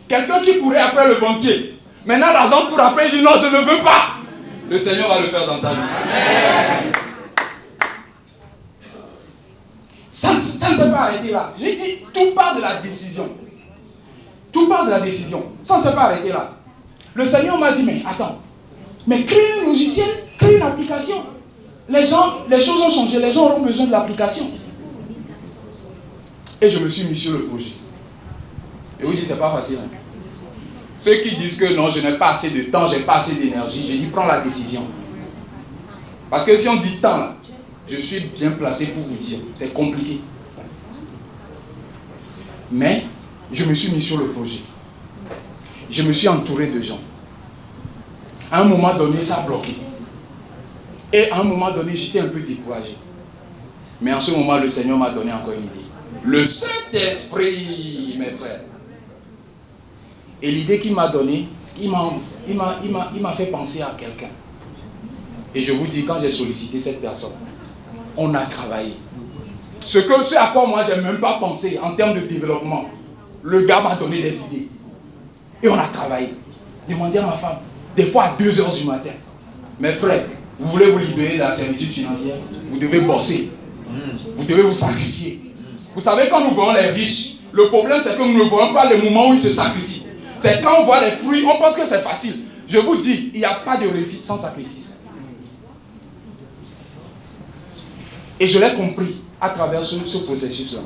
Quelqu'un qui courait après le banquier. Maintenant, l'argent court après, il dit non, je ne veux pas. Le Seigneur va le faire dans ta vie. Amen. Ça ne s'est pas arrêté là. J'ai dit, tout part de la décision. Tout part de la décision. Ça ne s'est pas arrêté là. Le Seigneur m'a dit, mais attends, mais crée un logiciel, crée une application. Les choses ont changé, les gens auront besoin de l'application. Et je me suis mis sur le projet. Et vous dites, c'est pas facile. Hein? Ceux qui disent que non, je n'ai pas assez de temps, je n'ai pas assez d'énergie, j'ai dit, prends la décision. Parce que si on dit temps là, je suis bien placé pour vous dire, c'est compliqué. Mais, je me suis mis sur le projet. Je me suis entouré de gens. À un moment donné, ça a bloqué. Et à un moment donné, j'étais un peu découragé. Mais en ce moment, le Seigneur m'a donné encore une idée. Le Saint-Esprit, mes frères. Et l'idée qu'il m'a donnée, il m'a fait penser à quelqu'un. Et je vous dis, quand j'ai sollicité cette personne, on a travaillé. Ce à quoi moi, je n'ai même pas pensé en termes de développement. Le gars m'a donné des idées. Et on a travaillé. Demandez à ma femme, des fois à 2h du matin. Mes frères, vous voulez vous libérer de la servitude financière, vous devez bosser. Vous devez vous sacrifier. Vous savez, quand nous voyons les riches, le problème c'est que nous ne voyons pas les moments où ils se sacrifient. C'est quand on voit les fruits, on pense que c'est facile. Je vous dis, il n'y a pas de réussite sans sacrifice. Et je l'ai compris à travers ce processus-là.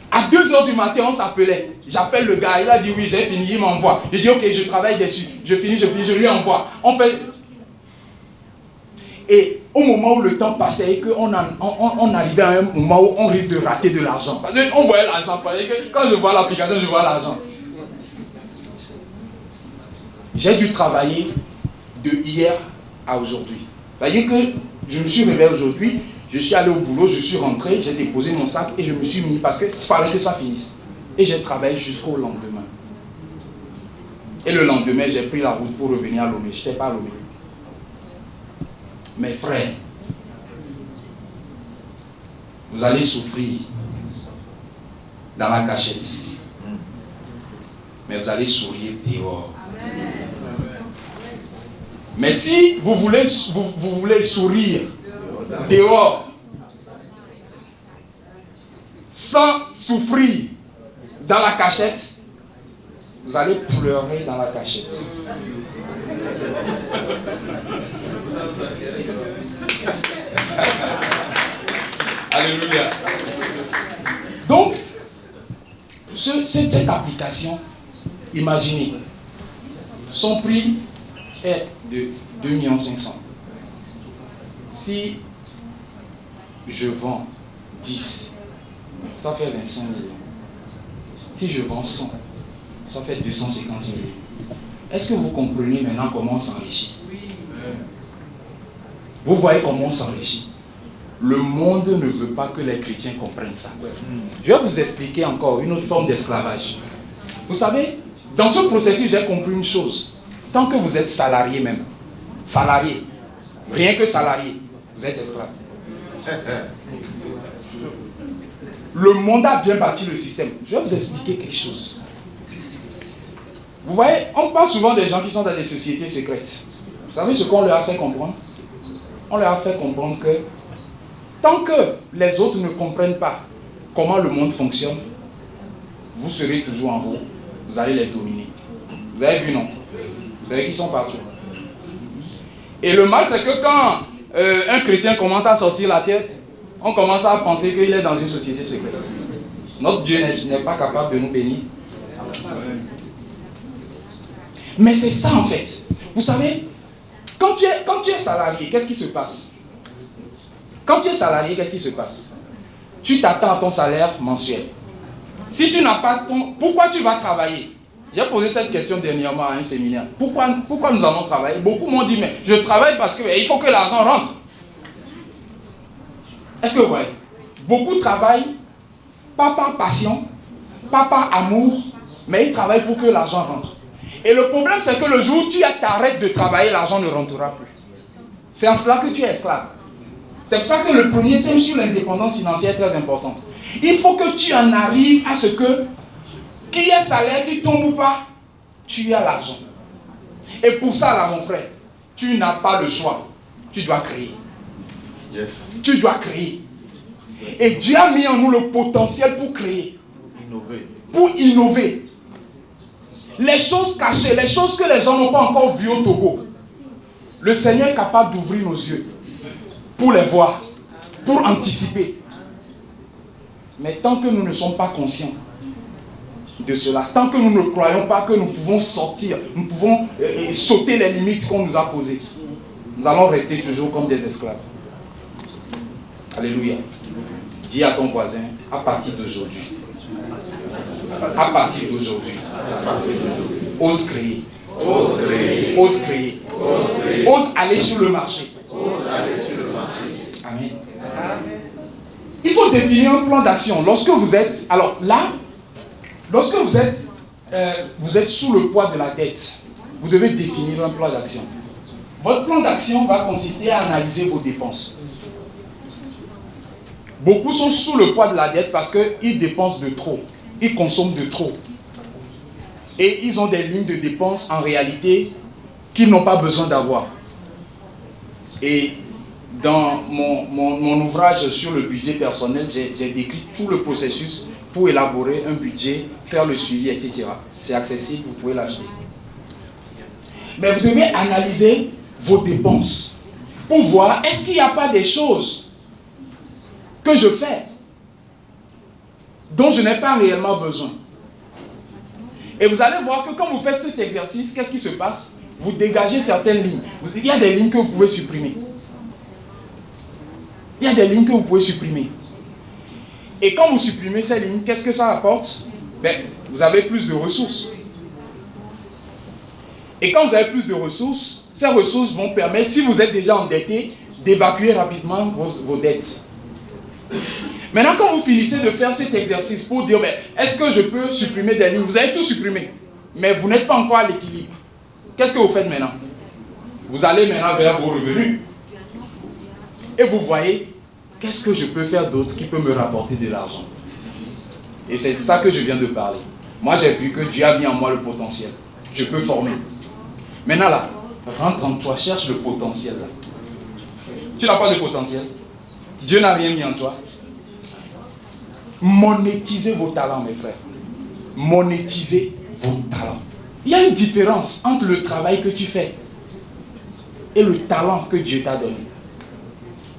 À 2h du matin, on s'appelait. J'appelle le gars, il a dit oui, j'ai fini, il m'envoie. Je dis ok, je travaille dessus. Je finis, je lui envoie. On fait. Et au moment où le temps passait et qu'on arrivait à un moment où on risque de rater de l'argent. Parce qu'on voyait l'argent. Quand je vois l'application, je vois l'argent. J'ai dû travailler de hier à aujourd'hui. C'est-à-dire que je me suis réveillé aujourd'hui, je suis allé au boulot, je suis rentré, j'ai déposé mon sac et je me suis mis parce qu'il fallait que ça finisse. Et j'ai travaillé jusqu'au lendemain. Et le lendemain, j'ai pris la route pour revenir à Lomé. Je n'étais pas à Lomé. Mes frères, vous allez souffrir dans la cachette. Mais vous allez sourire dehors. Mais si vous voulez sourire dehors, sans souffrir dans la cachette, vous allez pleurer dans la cachette. Alléluia. Donc, cette application, imaginez, son prix est de 2 500 000. Si je vends 10, ça fait 25 millions. Si je vends 100, ça fait 250 000. Est-ce que vous comprenez maintenant comment on s'enrichit? Vous voyez comment on s'enrichit? Le monde ne veut pas que les chrétiens comprennent ça. Je vais vous expliquer encore une autre forme d'esclavage. Vous savez, dans ce processus, j'ai compris une chose. Tant que vous êtes salarié même, salarié, rien que salarié, vous êtes esclave. Le monde a bien bâti le système. Je vais vous expliquer quelque chose. Vous voyez, on parle souvent des gens qui sont dans des sociétés secrètes. Vous savez ce qu'on leur a fait comprendre? On leur a fait comprendre que tant que les autres ne comprennent pas comment le monde fonctionne, vous serez toujours en haut. Vous allez les dominer. Vous avez vu, non? Vous savez qu'ils sont partout. Et le mal, c'est que quand un chrétien commence à sortir la tête, on commence à penser qu'il est dans une société secrète. Notre Dieu n'est pas capable de nous bénir. Mais c'est ça en fait. Vous savez, quand tu es salarié, qu'est-ce qui se passe? Quand tu es salarié, qu'est-ce qui se passe? Tu t'attends à ton salaire mensuel. Si tu n'as pas ton... Pourquoi tu vas travailler? J'ai posé cette question dernièrement à un séminaire. Pourquoi nous allons travailler? Beaucoup m'ont dit, mais je travaille parce qu'il faut que l'argent rentre. Est-ce que vous voyez? Beaucoup travaillent, pas par passion, pas par amour, mais ils travaillent pour que l'argent rentre. Et le problème, c'est que le jour où tu t'arrêtes de travailler, l'argent ne rentrera plus. C'est en cela que tu es esclave. C'est pour ça que le premier thème sur l'indépendance financière est très important. Il faut que tu en arrives à ce que Qu'il y ait salaire qui tombe ou pas, tu as l'argent. Et pour ça, là, mon frère, tu n'as pas le choix. Tu dois créer. Yes. Tu dois créer. Et Dieu a mis en nous le potentiel pour créer. Innover. Pour innover. Les choses cachées, les choses que les gens n'ont pas encore vues au Togo, le Seigneur est capable d'ouvrir nos yeux pour les voir, pour anticiper. Mais tant que nous ne sommes pas conscients de cela, tant que nous ne croyons pas que nous pouvons sortir, nous pouvons sauter les limites qu'on nous a posées, nous allons rester toujours comme des esclaves. Alléluia. Dis à ton voisin, à partir d'aujourd'hui, à partir d'aujourd'hui, ose créer. Ose créer. Ose créer. Ose aller sur le marché. Amen. Il faut définir un plan d'action. Lorsque vous êtes, alors là, lorsque vous êtes sous le poids de la dette, vous devez définir un plan d'action. Votre plan d'action va consister à analyser vos dépenses. Beaucoup sont sous le poids de la dette parce qu'ils dépensent de trop. Ils consomment de trop. Et ils ont des lignes de dépenses en réalité qu'ils n'ont pas besoin d'avoir. Et dans mon ouvrage sur le budget personnel, j'ai décrit tout le processus pour élaborer un budget, faire le suivi, etc. C'est accessible, vous pouvez l'acheter. Mais vous devez analyser vos dépenses pour voir, est-ce qu'il n'y a pas des choses que je fais dont je n'ai pas réellement besoin. Et vous allez voir que quand vous faites cet exercice, qu'est-ce qui se passe? Vous dégagez certaines lignes. Il y a des lignes que vous pouvez supprimer. Il y a des lignes que vous pouvez supprimer. Et quand vous supprimez ces lignes, qu'est-ce que ça apporte? Vous avez plus de ressources. Et quand vous avez plus de ressources, ces ressources vont permettre, si vous êtes déjà endetté, d'évacuer rapidement vos dettes. Maintenant, quand vous finissez de faire cet exercice pour dire, est-ce que je peux supprimer des lignes? Vous avez tout supprimé, mais vous n'êtes pas encore à l'équilibre. Qu'est-ce que vous faites maintenant? Vous allez maintenant vers vos revenus. Et vous voyez, qu'est-ce que je peux faire d'autre qui peut me rapporter de l'argent? Et c'est ça que je viens de parler. Moi, j'ai vu que Dieu a mis en moi le potentiel. Je peux former. Maintenant là, rentre en toi, cherche le potentiel là. Tu n'as pas de potentiel. Dieu n'a rien mis en toi. Monétisez vos talents, mes frères. Monétisez vos talents. Il y a une différence entre le travail que tu fais et le talent que Dieu t'a donné.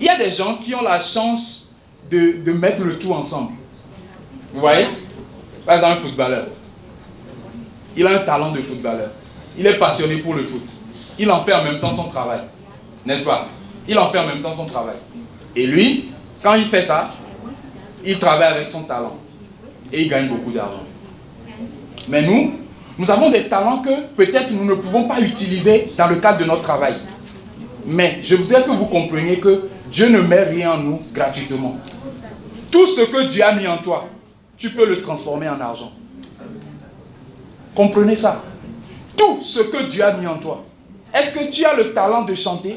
Il y a des gens qui ont la chance de mettre le tout ensemble. Vous voyez? Par exemple, un footballeur. Il a un talent de footballeur. Il est passionné pour le foot. Il en fait en même temps son travail. N'est-ce pas? Il en fait en même temps son travail. Et lui, quand il fait ça, il travaille avec son talent. Et il gagne beaucoup d'argent. Mais nous avons des talents que peut-être nous ne pouvons pas utiliser dans le cadre de notre travail. Mais je voudrais que vous compreniez que Dieu ne met rien en nous gratuitement. Tout ce que Dieu a mis en toi, tu peux le transformer en argent. Comprenez ça. Tout ce que Dieu a mis en toi. Est-ce que tu as le talent de chanter?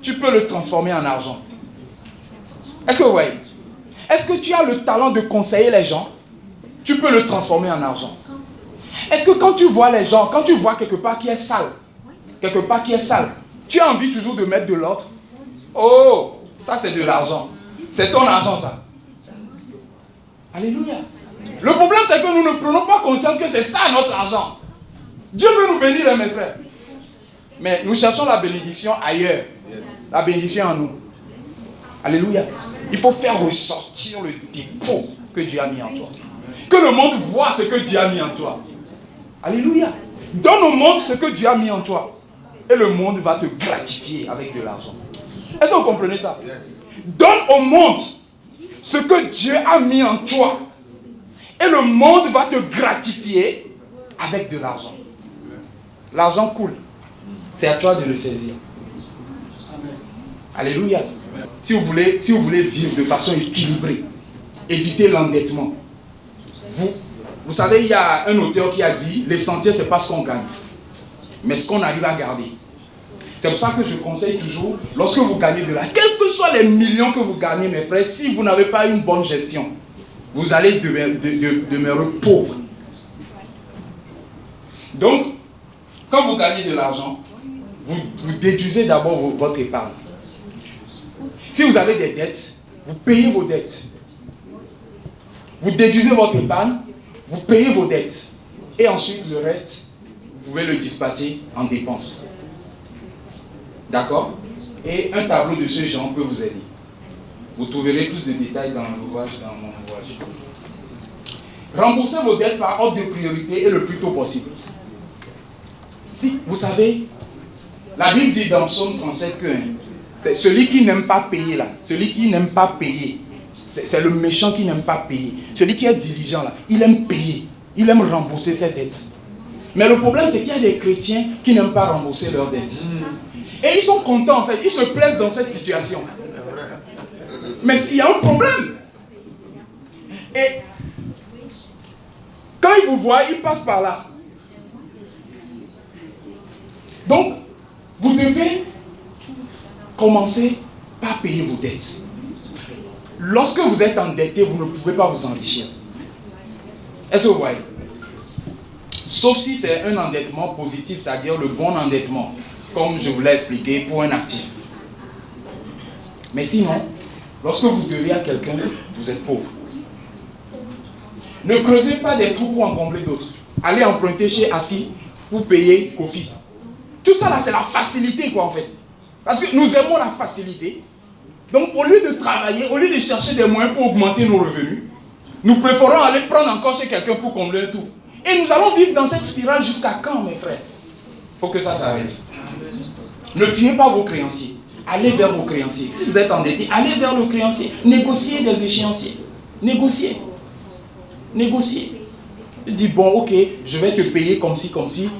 Tu peux le transformer en argent. Est-ce que vous voyez? Est-ce que tu as le talent de conseiller les gens? Tu peux le transformer en argent. Est-ce que quand tu vois les gens, quand tu vois quelque part qui est sale, tu as envie toujours de mettre de l'ordre? Oh, ça c'est de l'argent. C'est ton argent ça. Alléluia. Le problème c'est que nous ne prenons pas conscience que c'est ça notre argent. Dieu veut nous bénir, mes frères. Mais nous cherchons la bénédiction ailleurs. La bénédiction en nous. Alléluia. Il faut faire ressortir le dépôt que Dieu a mis en toi. Que le monde voit ce que Dieu a mis en toi. Alléluia. Donne au monde ce que Dieu a mis en toi. Et le monde va te gratifier avec de l'argent. Est-ce que vous comprenez ça? Donne au monde ce que Dieu a mis en toi. Et le monde va te gratifier avec de l'argent. L'argent coule. C'est à toi de le saisir. Alléluia. Si vous voulez vivre de façon équilibrée, évitez l'endettement. Vous savez, il y a un auteur qui a dit, l'essentiel, ce n'est pas ce qu'on gagne, mais ce qu'on arrive à garder. C'est pour ça que je conseille toujours, lorsque vous gagnez de l'argent, quels que soient les millions que vous gagnez, mes frères, si vous n'avez pas une bonne gestion, vous allez demeurer pauvre. Donc, quand vous gagnez de l'argent, vous déduisez d'abord votre épargne. Si vous avez des dettes, vous payez vos dettes. Vous déduisez votre épargne, vous payez vos dettes. Et ensuite, le reste, vous pouvez le dispatcher en dépenses. D'accord? Et un tableau de ce genre peut vous aider. Vous trouverez plus de détails dans mon ouvrage. Remboursez vos dettes par ordre de priorité et le plus tôt possible. Si, vous savez, la Bible dit dans Psaume 37 que c'est celui qui n'aime pas payer là, celui qui n'aime pas payer, c'est le méchant qui n'aime pas payer. Celui qui est diligent là, il aime payer, il aime rembourser ses dettes. Mais le problème c'est qu'il y a des chrétiens qui n'aiment pas rembourser leurs dettes. Et ils sont contents en fait, ils se plaisent dans cette situation. Mais il y a un problème. Et quand ils vous voient, ils passent par là. Donc, vous devez commencer par payer vos dettes. Lorsque vous êtes endetté, vous ne pouvez pas vous enrichir. Est-ce que vous voyez? Sauf si c'est un endettement positif, c'est-à-dire le bon endettement, comme je vous l'ai expliqué, pour un actif. Mais sinon, lorsque vous devez à quelqu'un, vous êtes pauvre. Ne creusez pas des trous pour en combler d'autres. Allez emprunter chez Afi pour payer Kofi. Tout ça là, c'est la facilité quoi en fait. Parce que nous aimons la facilité. Donc au lieu de travailler, au lieu de chercher des moyens pour augmenter nos revenus, nous préférons aller prendre encore chez quelqu'un pour combler un trou. Et nous allons vivre dans cette spirale jusqu'à quand mes frères? Il faut que ça s'arrête. Ne fiez pas vos créanciers. Allez vers vos créanciers. Si vous êtes endetté, allez vers le créancier. Négociez des échéanciers. Négociez. Dis bon ok, je vais te payer comme si,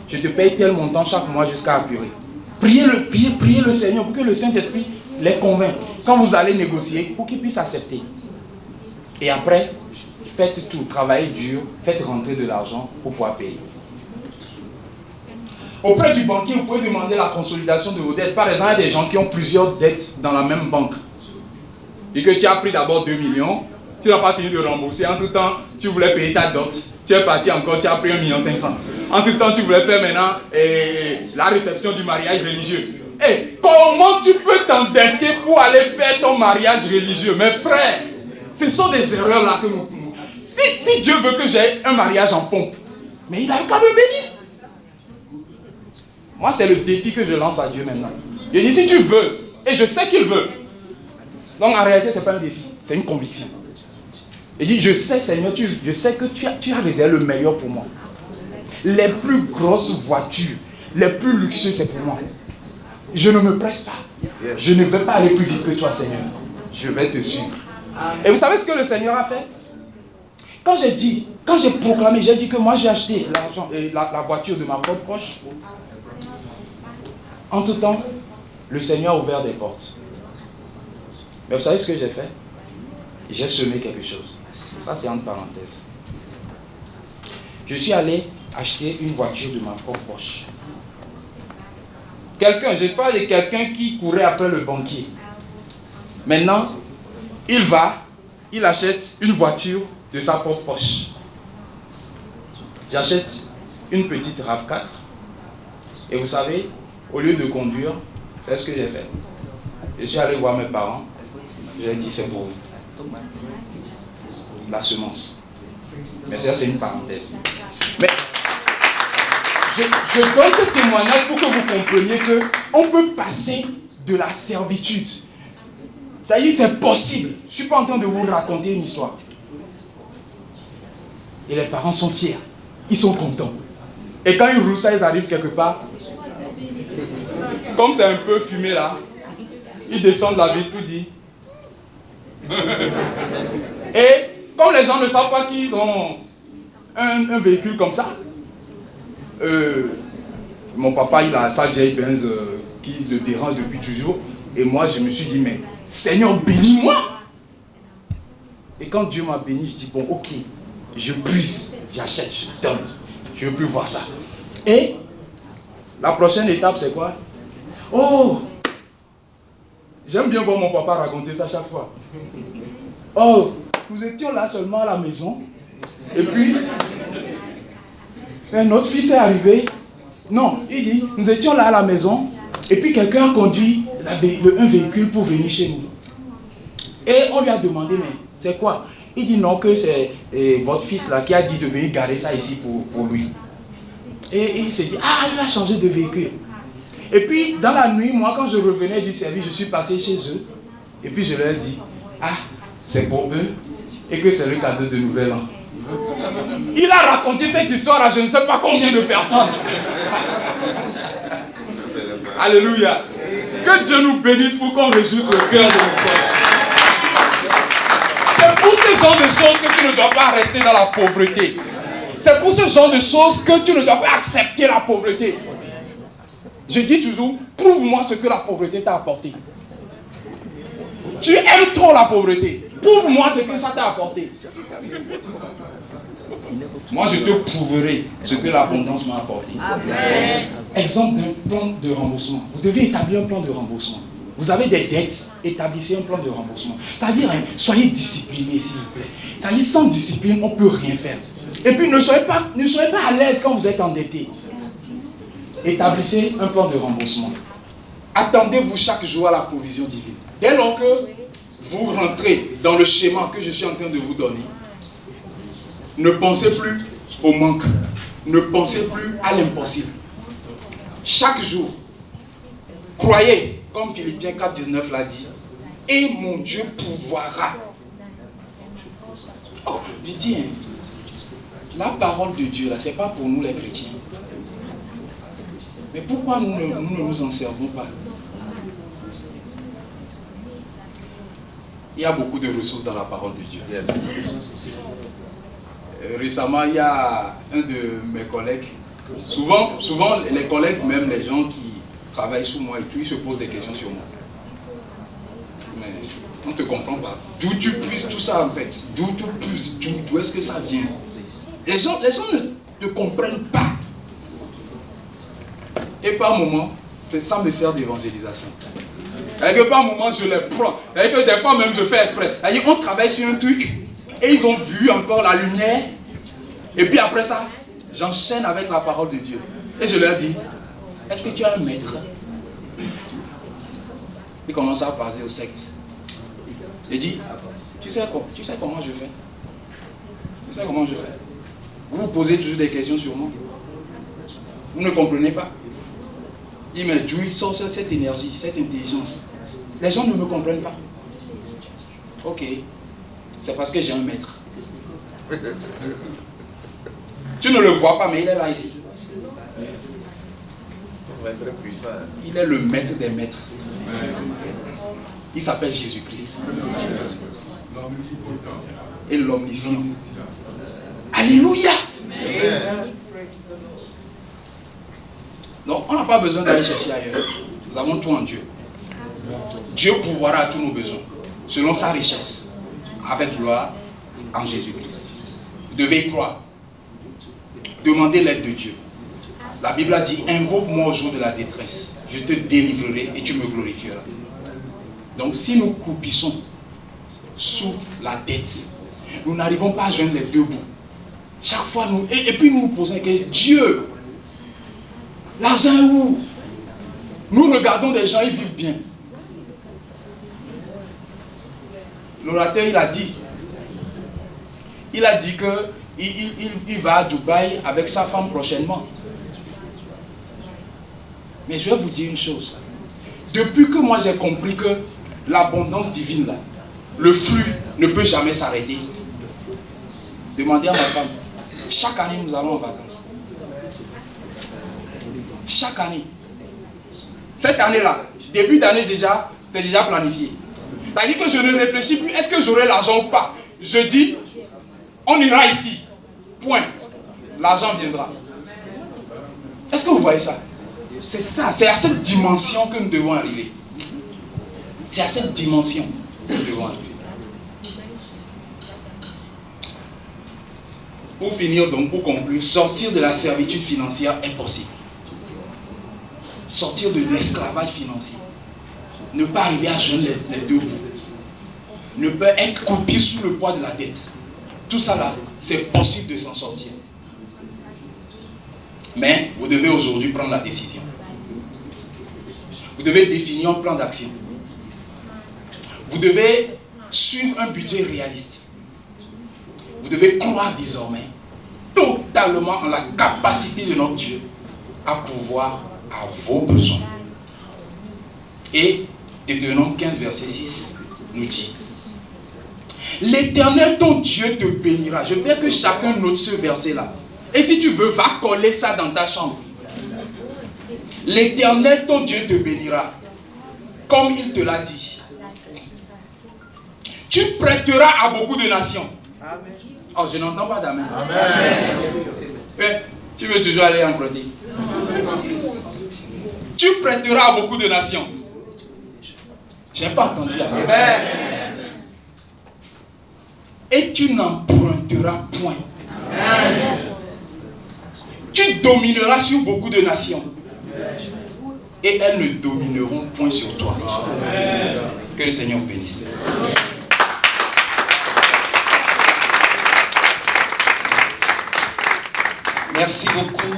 je te paye tel montant chaque mois jusqu'à apurer. Priez le Seigneur pour que le Saint-Esprit les convainc. Quand vous allez négocier, pour qu'ils puissent accepter. Et après, faites tout, travaillez dur, faites rentrer de l'argent pour pouvoir payer. Auprès du banquier, vous pouvez demander la consolidation de vos dettes. Par exemple, il y a des gens qui ont plusieurs dettes dans la même banque. Et que tu as pris d'abord 2 millions, tu n'as pas fini de rembourser. Entre temps, tu voulais payer ta dot. Tu es parti encore, tu as pris 1,5 million. Entre temps, tu voulais faire maintenant la réception du mariage religieux. Et comment tu peux t'endetter pour aller faire ton mariage religieux? Mes frères, ce sont des erreurs là que nous... Si Dieu veut que j'ai un mariage en pompe, mais il a qu'à me bénir. Moi, c'est le défi que je lance à Dieu maintenant. Je dis, si tu veux, et je sais qu'il veut. Donc en réalité, ce n'est pas un défi, c'est une conviction. Il dit, je sais Seigneur, je sais que tu as réservé le meilleur pour moi. Les plus grosses voitures, les plus luxueuses, c'est pour moi. Je ne me presse pas. Je ne vais pas aller plus vite que toi, Seigneur. Je vais te suivre. Et vous savez ce que le Seigneur a fait? Quand j'ai proclamé, j'ai dit que moi j'ai acheté la voiture de ma propre poche. Entre-temps, le Seigneur a ouvert des portes. Mais vous savez ce que j'ai fait? J'ai semé quelque chose. Ça, c'est entre parenthèses. Je suis allé acheter une voiture de ma propre poche. Je parle de quelqu'un qui courait après le banquier. Maintenant, il achète une voiture de sa propre poche. J'achète une petite RAV4. Et vous savez, au lieu de conduire, c'est ce que j'ai fait. Je suis allé voir mes parents. Je leur ai dit, c'est pour vous. La semence. Mais ça, c'est une parenthèse. Mais je donne ce témoignage pour que vous compreniez qu'on peut passer de la servitude. Ça y est, c'est possible. Je ne suis pas en train de vous raconter une histoire. Et les parents sont fiers. Ils sont contents. Et quand ils roulent ça, ils arrivent quelque part. Comme c'est un peu fumé là, ils descendent la vitre pour dire. Et comme les gens ne savent pas qu'ils ont un véhicule comme ça, mon papa il a sa vieille Benz qui le dérange depuis toujours. Et moi je me suis dit, mais Seigneur bénis-moi. Et quand Dieu m'a béni, je dis bon ok, je puise, j'achète, je donne. Je ne veux plus voir ça. Et la prochaine étape c'est quoi? Oh, j'aime bien voir mon papa raconter ça chaque fois. Oh, nous étions là seulement à la maison. Et puis, Et notre fils est arrivé. Non, il dit, nous étions là à la maison, et puis quelqu'un a conduit un véhicule pour venir chez nous. Et on lui a demandé, mais c'est quoi? Il dit non, que c'est votre fils là qui a dit de venir garer ça ici pour lui. Et il se dit, ah, il a changé de véhicule. Et puis, dans la nuit, moi, quand je revenais du service, je suis passé chez eux. Et puis, je leur ai dit, ah, c'est pour eux. Et que c'est le cadeau de Nouvel An. Il a raconté cette histoire à je ne sais pas combien de personnes. Alléluia. Que Dieu nous bénisse pour qu'on réjouisse le cœur de nos proches. C'est pour ce genre de choses que tu ne dois pas rester dans la pauvreté. C'est pour ce genre de choses que tu ne dois pas accepter la pauvreté. Je dis toujours, prouve-moi ce que la pauvreté t'a apporté. Tu aimes trop la pauvreté. Prouve-moi ce que ça t'a apporté. Moi, je te prouverai ce que l'abondance m'a apporté. Amen. Exemple d'un plan de remboursement. Vous devez établir un plan de remboursement. Vous avez des dettes, établissez un plan de remboursement. C'est-à-dire, soyez disciplinés, s'il vous plaît. C'est-à-dire, sans discipline, on ne peut rien faire. Et puis, ne soyez pas à l'aise quand vous êtes endetté. Établissez un plan de remboursement. Attendez-vous chaque jour à la provision divine. Dès lors que vous rentrez dans le schéma que je suis en train de vous donner, ne pensez plus au manque. Ne pensez plus à l'impossible. Chaque jour, croyez, comme Philippiens 4,19 l'a dit, et mon Dieu pourvoira. Oh, je dis, la parole de Dieu, là, ce n'est pas pour nous les chrétiens. Mais pourquoi nous ne nous en servons pas? Il y a beaucoup de ressources dans la parole de Dieu. Récemment, il y a un de mes collègues, souvent les collègues, même les gens qui travaillent sous moi, et tout, ils se posent des questions sur moi. Mais on ne te comprend pas. D'où tu puisses tout ça en fait? D'où est-ce que ça vient? Les gens ne te comprennent pas. Et par moment, ça me sert d'évangélisation. Et par moment, je les prends. Et que des fois même, je fais exprès. Et on travaille sur un truc, et ils ont vu encore la lumière. Et puis après ça, j'enchaîne avec la parole de Dieu. Et je leur dis, est-ce que tu as un maître? Ils commencent à parler aux sectes. Je dis, tu sais comment je fais? Tu sais comment je fais? Vous vous posez toujours des questions sur moi. Vous ne comprenez pas. Il me dit, mais d'où il sort cette énergie, cette intelligence? Les gens ne me comprennent pas. Ok, c'est parce que j'ai un maître. Tu ne le vois pas, mais il est là ici. Il est le maître des maîtres. Il s'appelle Jésus-Christ. Et l'omniscient. Alléluia. Donc, on n'a pas besoin d'aller chercher ailleurs. Nous avons tout en Dieu. Dieu pourvoira à tous nos besoins, selon sa richesse, avec gloire en Jésus-Christ. Vous devez y croire. Demandez l'aide de Dieu. La Bible a dit, invoque-moi au jour de la détresse. Je te délivrerai et tu me glorifieras. Donc, si nous croupissons sous la dette, nous n'arrivons pas à joindre les deux bouts. Chaque fois, et puis nous nous posons la question, Dieu, l'argent est où? Nous regardons des gens, ils vivent bien. L'orateur, il a dit qu'il va à Dubaï avec sa femme prochainement. Mais je vais vous dire une chose. Depuis que moi j'ai compris que l'abondance divine, là, le flux ne peut jamais s'arrêter. Demandez à ma femme. Chaque année, nous allons en vacances. Chaque année. Cette année-là, début d'année déjà, c'est déjà planifié. C'est-à-dire que je ne réfléchis plus, est-ce que j'aurai l'argent ou pas? Je dis, on ira ici. Point. L'argent viendra. Est-ce que vous voyez ça? C'est ça, c'est à cette dimension que nous devons arriver. C'est à cette dimension que nous devons arriver. Pour finir donc, pour conclure, sortir de la servitude financière est possible. Sortir de l'esclavage financier. Ne pas arriver à joindre les deux bouts. Ne pas être coupé sous le poids de la dette. Tout ça là, c'est possible de s'en sortir. Mais vous devez aujourd'hui prendre la décision. Vous devez définir un plan d'action. Vous devez suivre un budget réaliste. Vous devez croire désormais totalement en la capacité de notre Dieu à pourvoir à vos besoins. Et Deutéronome 15, verset 6 nous dit: l'Éternel ton Dieu te bénira. Je veux que chacun note ce verset-là. Et si tu veux, va coller ça dans ta chambre. L'Éternel ton Dieu te bénira, comme il te l'a dit. Tu prêteras à beaucoup de nations. Amen. Oh, je n'entends pas d'amen. Amen. Tu veux toujours aller en prêter. Tu prêteras à beaucoup de nations. Je n'ai pas entendu. Amen. Et tu n'emprunteras point. Amen. Tu domineras sur beaucoup de nations. Et elles ne domineront point sur toi. Amen. Que le Seigneur bénisse. Amen. Merci beaucoup,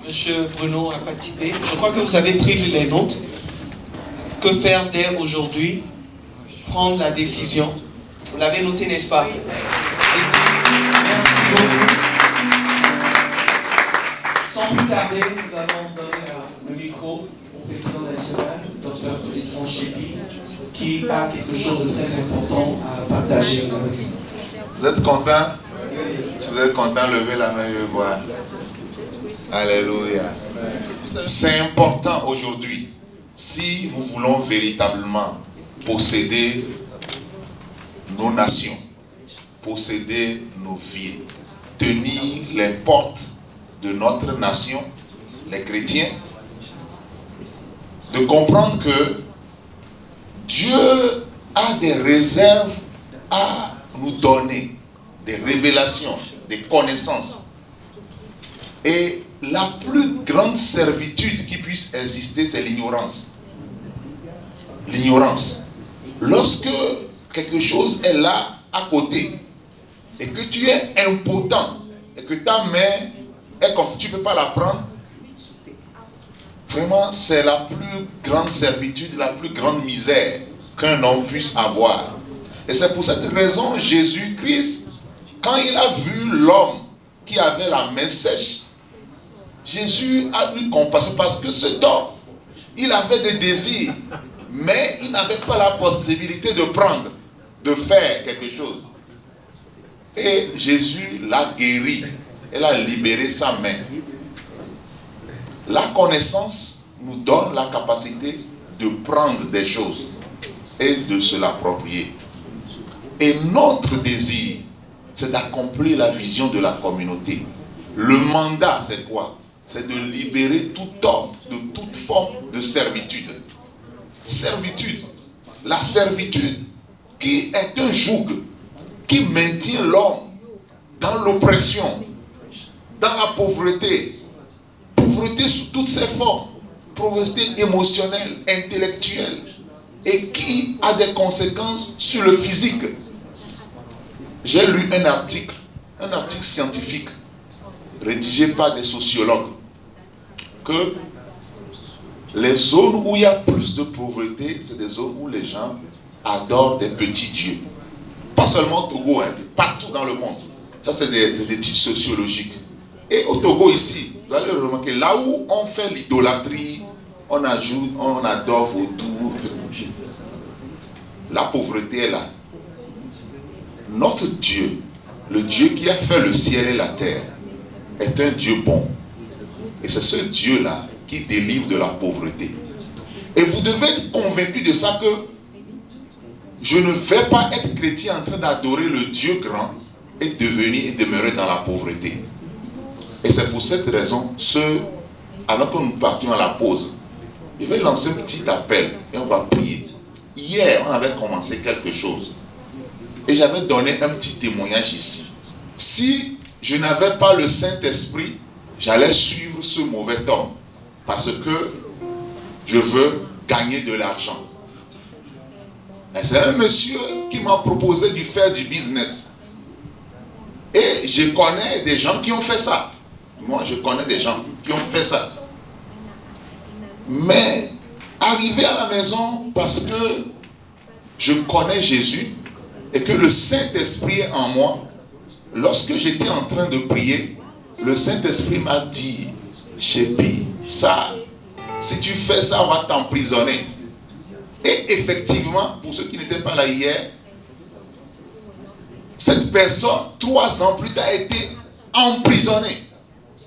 Monsieur Bruno Akatibé. Je crois que vous avez pris les notes. Que faire dès aujourd'hui? Prendre la décision. Vous l'avez noté, n'est-ce pas? Merci beaucoup. Sans plus tarder, nous allons donner le micro au président national, Dr. Bertrand Chépi, qui a quelque chose de très important à partager avec nous. Vous êtes content? Si vous êtes content, levez la main, je vais voir. Alléluia. C'est important aujourd'hui, si nous voulons véritablement posséder nos nations, posséder nos villes, tenir les portes de notre nation, les chrétiens, de comprendre que Dieu a des réserves à nous donner, des révélations, des connaissances. Et la plus grande servitude qui puisse exister, c'est l'ignorance. L'ignorance. Lorsque quelque chose est là, à côté, et que tu es impotent, et que ta main est comme si tu ne peux pas la prendre, vraiment, c'est la plus grande servitude, la plus grande misère qu'un homme puisse avoir. Et c'est pour cette raison, Jésus-Christ, quand il a vu l'homme qui avait la main sèche, Jésus a eu compassion parce que cet homme, il avait des désirs, mais il n'avait pas la possibilité de prendre, de faire quelque chose. Et Jésus l'a guéri, il a libéré sa main. La connaissance nous donne la capacité de prendre des choses et de se l'approprier. Et notre désir, c'est d'accomplir la vision de la communauté. Le mandat, c'est quoi? C'est de libérer tout homme de toute forme de servitude. Servitude. La servitude qui est un joug qui maintient l'homme dans l'oppression, dans la pauvreté. Pauvreté sous toutes ses formes. Pauvreté émotionnelle, intellectuelle. Et qui a des conséquences sur le physique. J'ai lu un article scientifique, rédigé par des sociologues, que les zones où il y a plus de pauvreté, c'est des zones où les gens adorent des petits dieux. Pas seulement au Togo, partout dans le monde. Ça, c'est des études sociologiques. Et au Togo ici, vous allez remarquer, là où on fait l'idolâtrie, on adore vaudou, la pauvreté est là. Notre Dieu, le Dieu qui a fait le ciel et la terre, est un Dieu bon. Et c'est ce Dieu-là qui délivre de la pauvreté. Et vous devez être convaincu de ça, que je ne vais pas être chrétien en train d'adorer le Dieu grand et devenir et demeurer dans la pauvreté. Et c'est pour cette raison, avant que nous partions à la pause, je vais lancer un petit appel et on va prier. Hier, on avait commencé quelque chose. Et j'avais donné un petit témoignage ici. Si je n'avais pas le Saint-Esprit, j'allais suivre ce mauvais homme. Parce que je veux gagner de l'argent. C'est un monsieur qui m'a proposé de faire du business. Et je connais des gens qui ont fait ça. Moi, je connais des gens qui ont fait ça. Mais arriver à la maison parce que je connais Jésus et que le Saint-Esprit est en moi, lorsque j'étais en train de prier, le Saint-Esprit m'a dit, Chépi, ça, si tu fais ça, on va t'emprisonner. Et effectivement, pour ceux qui n'étaient pas là hier, cette personne, 3 ans plus tard, a été emprisonnée.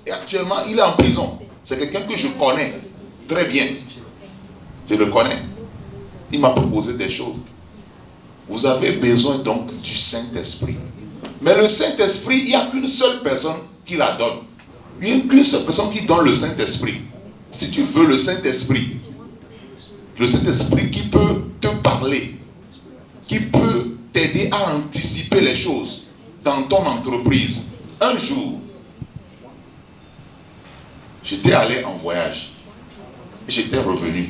Et actuellement, il est en prison. C'est quelqu'un que je connais très bien. Je le connais. Il m'a proposé des choses. Vous avez besoin donc du Saint-Esprit. Mais le Saint-Esprit, il n'y a qu'une seule personne qui la donne. Il n'y a qu'une seule personne qui donne le Saint-Esprit. Si tu veux le Saint-Esprit qui peut te parler, qui peut t'aider à anticiper les choses dans ton entreprise. Un jour, j'étais allé en voyage. J'étais revenu.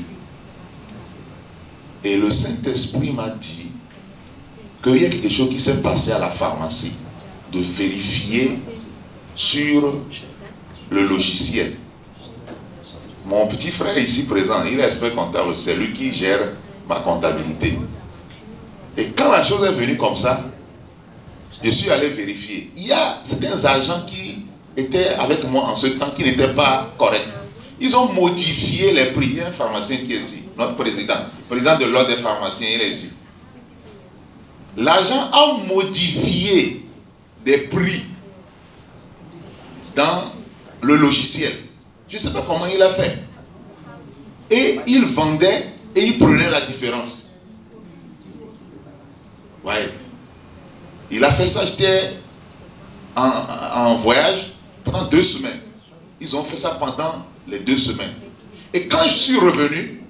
Et le Saint-Esprit m'a dit qu'il y a quelque chose qui s'est passé à la pharmacie. De vérifier sur le logiciel. Mon petit frère ici présent, il est expert comptable. C'est lui qui gère ma comptabilité. Et quand la chose est venue comme ça, je suis allé vérifier. Il y a certains agents qui étaient avec moi en ce temps qui n'étaient pas corrects. Ils ont modifié les prix. Il y a un pharmacien qui est ici, notre président de l'ordre des pharmaciens, il est ici. L'agent a modifié des prix dans le logiciel. Je ne sais pas comment il a fait. Et il vendait et il prenait la différence. Ouais. Il a fait ça, j'étais en voyage pendant 2 semaines. Ils ont fait ça pendant les 2 semaines. Et quand je suis revenu,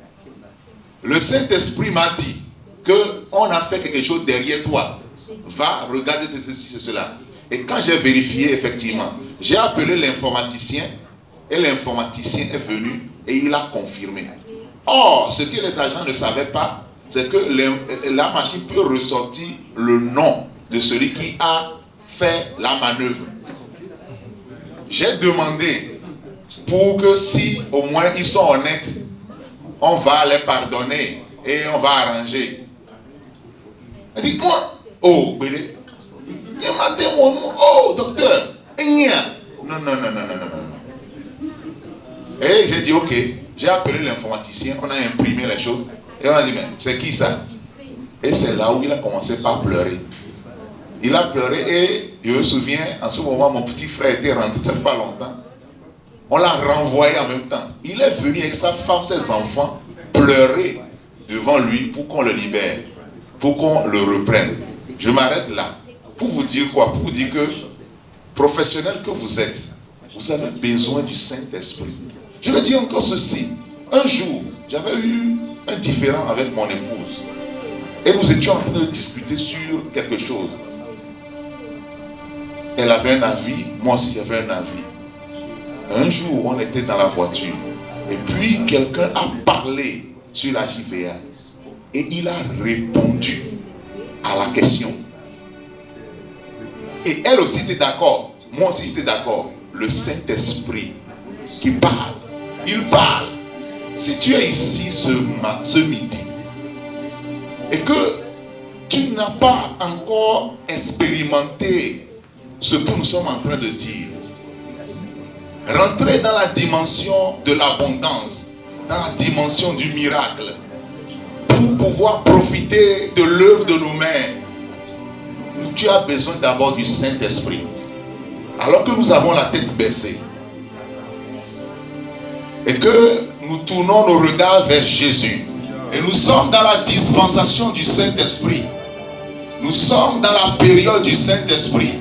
le Saint-Esprit m'a dit qu'on a fait quelque chose derrière toi. Va, regarder ceci, cela. Et quand j'ai vérifié, effectivement, j'ai appelé l'informaticien et l'informaticien est venu et il a confirmé. Or, ce que les agents ne savaient pas, c'est que la machine peut ressortir le nom de celui qui a fait la manœuvre. J'ai demandé pour que si au moins ils sont honnêtes, on va les pardonner et on va arranger. Dites-moi, oh, Bélé, oh, docteur, non. Et j'ai dit, ok, j'ai appelé l'informaticien, on a imprimé les choses, et on a dit, mais c'est qui ça? Et c'est là où il a commencé par pleurer. Il a pleuré et je me souviens, en ce moment, mon petit frère était rentré, ça fait pas longtemps. On l'a renvoyé en même temps. Il est venu avec sa femme, ses enfants, pleurer devant lui pour qu'on le libère, pour qu'on le reprenne. Je m'arrête là. Pour vous dire quoi? Pour vous dire que, professionnel que vous êtes, vous avez besoin du Saint-Esprit. Je vais dire encore ceci. Un jour, j'avais eu un différend avec mon épouse. Et nous étions en train de discuter sur quelque chose. Elle avait un avis, moi aussi j'avais un avis. Un jour, on était dans la voiture. Et puis, quelqu'un a parlé sur la JVA. Et il a répondu à la question. Et elle aussi était d'accord. Moi aussi j'étais d'accord. Le Saint-Esprit qui parle. Il parle. Si tu es ici ce midi et que tu n'as pas encore expérimenté ce que nous sommes en train de dire, rentrer dans la dimension de l'abondance, dans la dimension du miracle, pour pouvoir profiter de l'œuvre de nos mains, tu as besoin d'abord du Saint-Esprit. Alors que nous avons la tête baissée et que nous tournons nos regards vers Jésus et nous sommes dans la dispensation du Saint-Esprit, nous sommes dans la période du Saint-Esprit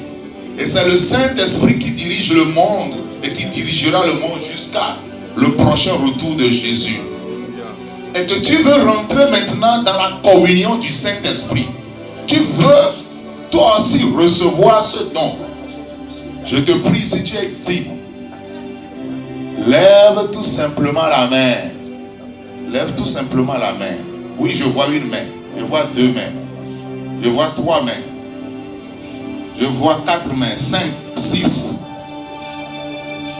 et c'est le Saint-Esprit qui dirige le monde et qui dirigera le monde jusqu'à le prochain retour de Jésus. Et que tu veux rentrer maintenant dans la communion du Saint-Esprit, tu veux toi aussi recevoir ce don. Je te prie, si tu es ici, lève tout simplement la main. Lève tout simplement la main. Oui, je vois une main. Je vois 2 mains. Je vois 3 mains. Je vois 4 mains. 5, 6.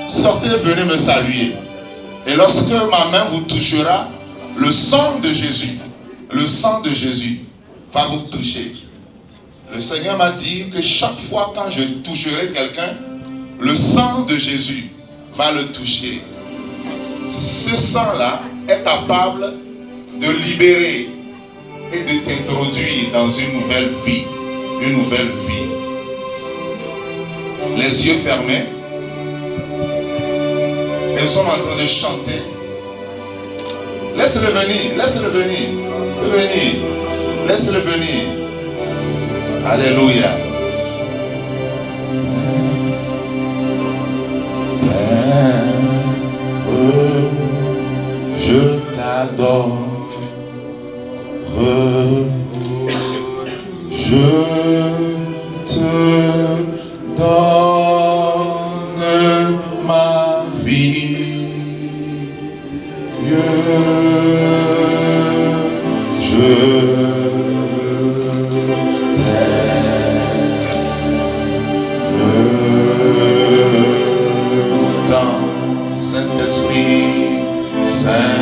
sortez, venez me saluer. Et lorsque ma main vous touchera, le sang de Jésus va vous toucher. Le Seigneur m'a dit que chaque fois quand je toucherai quelqu'un, le sang de Jésus va le toucher. Ce sang-là est capable de libérer et de t'introduire dans une nouvelle vie. Une nouvelle vie. Les yeux fermés. Et nous sommes en train de chanter. Laisse-le venir, laisse-le venir. Venir. Laisse-le venir. Alléluia. Je t'adore. Je te donne ma vie. Saint-Esprit, Saint-Esprit,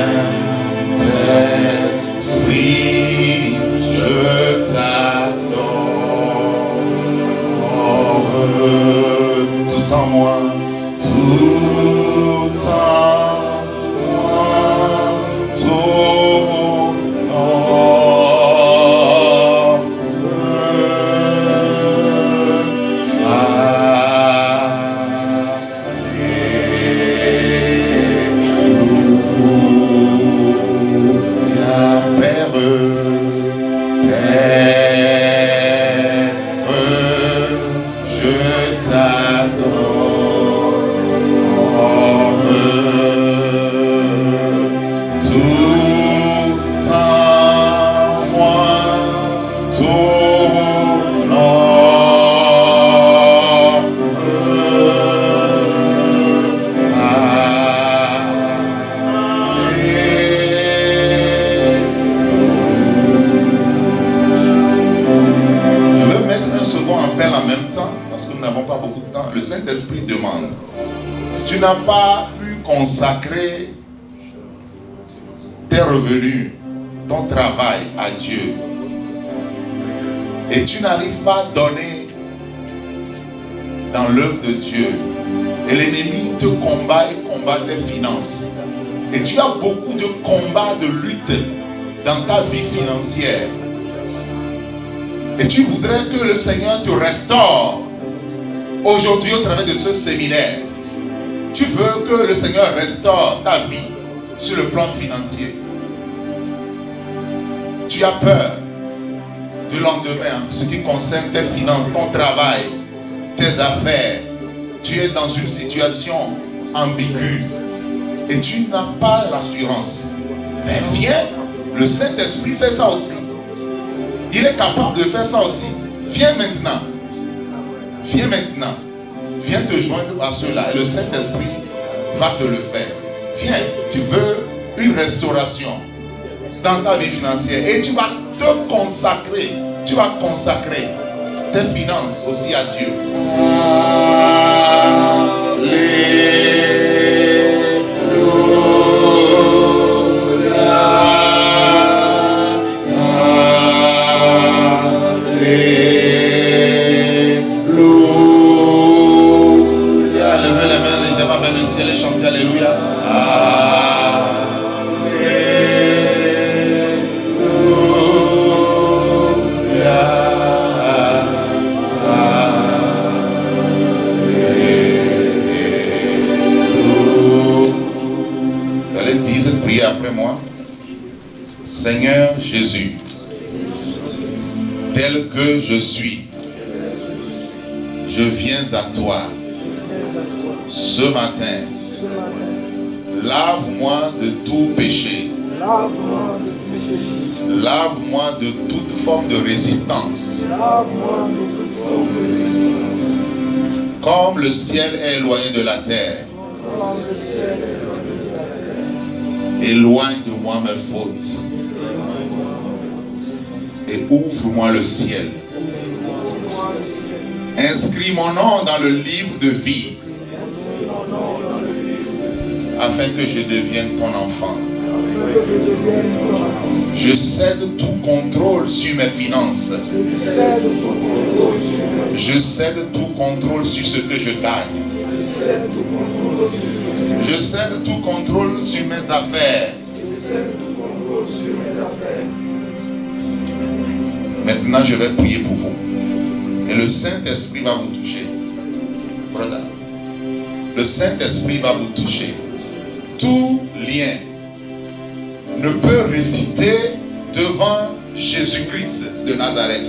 je t'adore. Tout en moi, tout en moi, ton nom. Le Saint-Esprit demande, tu n'as pas pu consacrer tes revenus, ton travail à Dieu, et tu n'arrives pas à donner dans l'œuvre de Dieu, et l'ennemi te combat et combat tes finances, et tu as beaucoup de combats, de luttes dans ta vie financière, et tu voudrais que le Seigneur te restaure. Aujourd'hui, au travers de ce séminaire, tu veux que le Seigneur restaure ta vie sur le plan financier. Tu as peur du lendemain, ce qui concerne tes finances, ton travail, tes affaires. Tu es dans une situation ambiguë et tu n'as pas l'assurance. Mais viens, le Saint-Esprit fait ça aussi. Il est capable de faire ça aussi. Viens maintenant. Viens maintenant, viens te joindre à cela et le Saint-Esprit va te le faire. Viens, tu veux une restauration dans ta vie financière et tu vas te consacrer, tu vas consacrer tes finances aussi à Dieu. Levez les mains légèrement vers le ciel et chantez Alléluia. Vous allez dire cette prière après moi. Seigneur Jésus, tel que je suis, je viens à toi. Ce matin, lave-moi de tout péché. Lave-moi de toute forme de résistance. Comme le ciel est éloigné de la terre, éloigne de moi mes fautes et ouvre-moi le ciel. Inscris mon nom dans le livre de vie afin que je devienne ton enfant. Je cède tout contrôle sur mes finances. Je cède tout contrôle sur ce que je gagne. Je cède tout contrôle sur mes affaires. Maintenant, je vais prier pour vous. Et le Saint-Esprit va vous toucher. Brother. Le Saint-Esprit va vous toucher. Tout lien ne peut résister devant Jésus-Christ de Nazareth.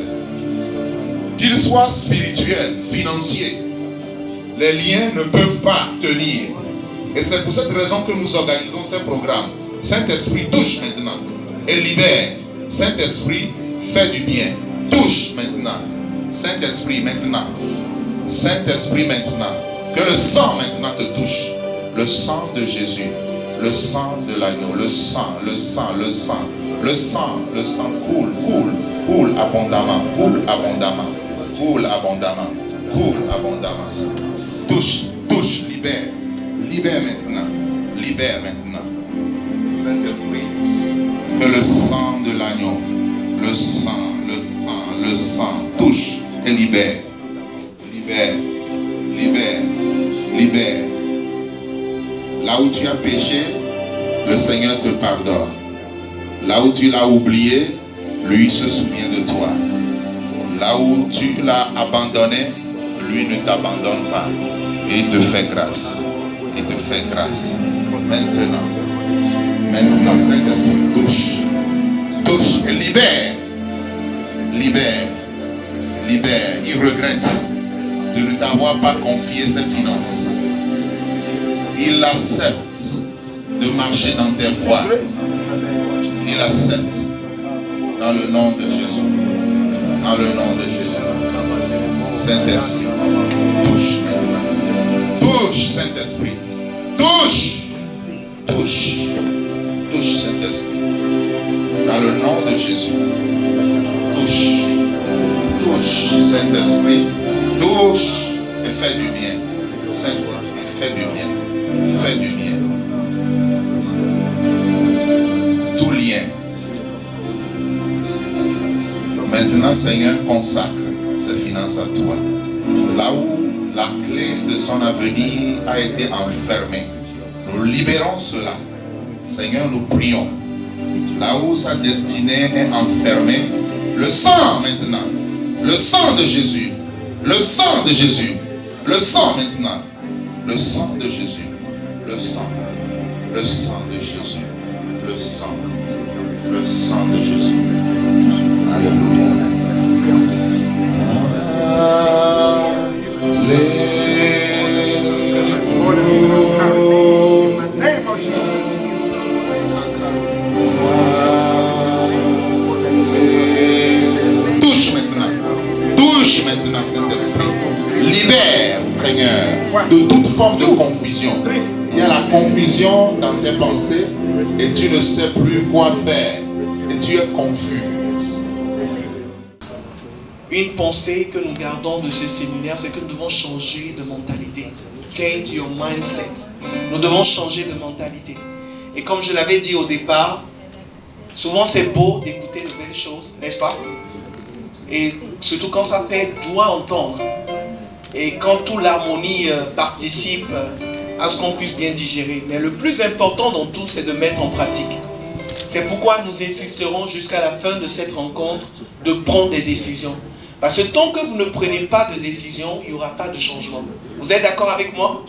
Qu'il soit spirituel, financier, les liens ne peuvent pas tenir. Et c'est pour cette raison que nous organisons ces programmes. Saint-Esprit, touche maintenant et libère. Saint-Esprit, fais du bien. Touche maintenant. Saint-Esprit, maintenant. Saint-Esprit, maintenant. Que le sang maintenant te touche. Le sang de Jésus. Le sang de l'agneau. Le sang, le sang, le sang. Le sang, le sang coule, coule, coule abondamment. Coule abondamment. Coule abondamment. Coule abondamment. Touche, touche, libère. Libère maintenant. Libère maintenant. Saint-Esprit. Que le sang de l'agneau, le sang touche et libère. Libère, libère, libère. Là où tu as péché, le Seigneur te pardonne. Là où tu l'as oublié, lui se souvient de toi. Là où tu l'as abandonné, lui ne t'abandonne pas. Et il te fait grâce. Il te fait grâce. Maintenant. Maintenant, Saint-Esprit, touche. Touche et libère. Libère. Libère. Il regrette de ne t'avoir pas confié ses finances. Il accepte de marcher dans tes voies. Il accepte. Dans le nom de Jésus. Dans le nom de Jésus. Saint-Esprit, touche maintenant. Touche, Saint-Esprit. Touche. Touche. Touche, Saint-Esprit. Dans le nom de Jésus. Touche. Touche, Saint-Esprit. Touche et fais du bien. Saint-Esprit, fais du bien. Fais du bien. Tout lien. Maintenant, Seigneur, consacre ses finances à toi. Là où la clé de son avenir a été enfermée, nous libérons cela. Seigneur, nous prions. Là où sa destinée est enfermée, le sang maintenant. Le sang de Jésus. Le sang de Jésus. Le sang maintenant. Le sang de Jésus. Le sang. Le sang de Jésus. Le sang. Le sang de Jésus. Alléluia. Touche maintenant. Touche maintenant, Saint-Esprit. Libère, Seigneur, de toute forme de confusion. Il y a la confusion dans tes pensées et tu ne sais plus quoi faire. Et tu es confus. Une pensée que nous gardons de ce séminaire, c'est que nous devons changer de mentalité. Change your mindset. Nous devons changer de mentalité. Et comme je l'avais dit au départ, souvent c'est beau d'écouter de belles choses, n'est-ce pas? Et surtout quand ça fait doit entendre. Et quand toute l'harmonie participe à ce qu'on puisse bien digérer. Mais le plus important dans tout, c'est de mettre en pratique. C'est pourquoi nous insisterons jusqu'à la fin de cette rencontre de prendre des décisions. Parce que tant que vous ne prenez pas de décision, il n'y aura pas de changement. Vous êtes d'accord avec moi?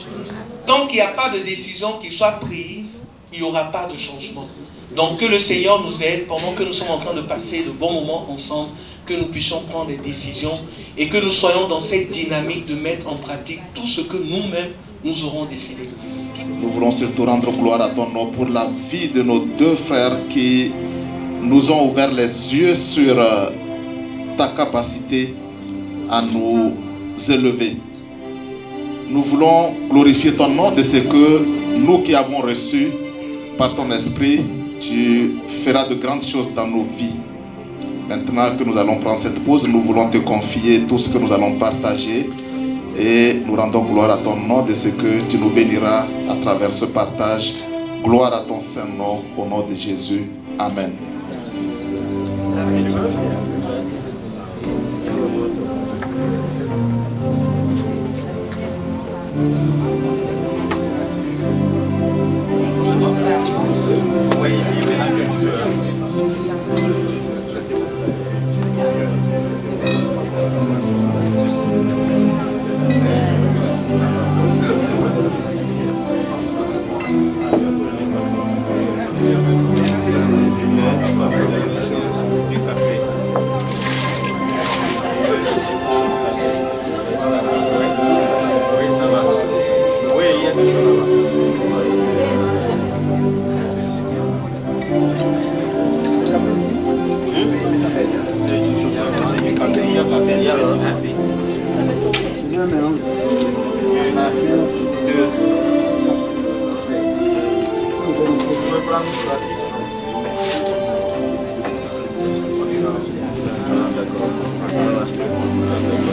Tant qu'il n'y a pas de décision qui soit prise, il n'y aura pas de changement. Donc que le Seigneur nous aide pendant que nous sommes en train de passer de bons moments ensemble, que nous puissions prendre des décisions et que nous soyons dans cette dynamique de mettre en pratique tout ce que nous-mêmes nous aurons décidé. Nous voulons surtout rendre gloire à ton nom pour la vie de nos deux frères qui nous ont ouvert les yeux sur ta capacité à nous élever. Nous voulons glorifier ton nom de ce que nous qui avons reçu par ton esprit, tu feras de grandes choses dans nos vies. Maintenant que nous allons prendre cette pause, nous voulons te confier tout ce que nous allons partager Et nous rendons gloire à ton nom de ce que tu nous béniras à travers ce partage. Gloire à ton saint nom, au nom de Jésus. Amen.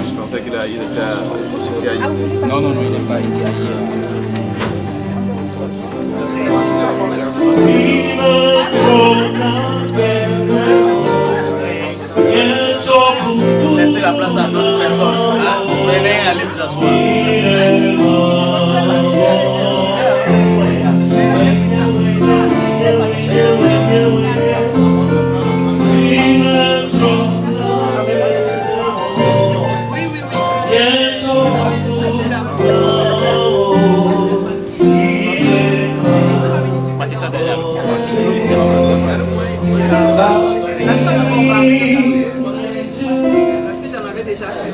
Je pensais qu'il était ici. Non, non, non, il n'est pas ici. Laissez la place à d'autres personnes. Venez, allez vous asseoir. Parce que j'en avais déjà fait.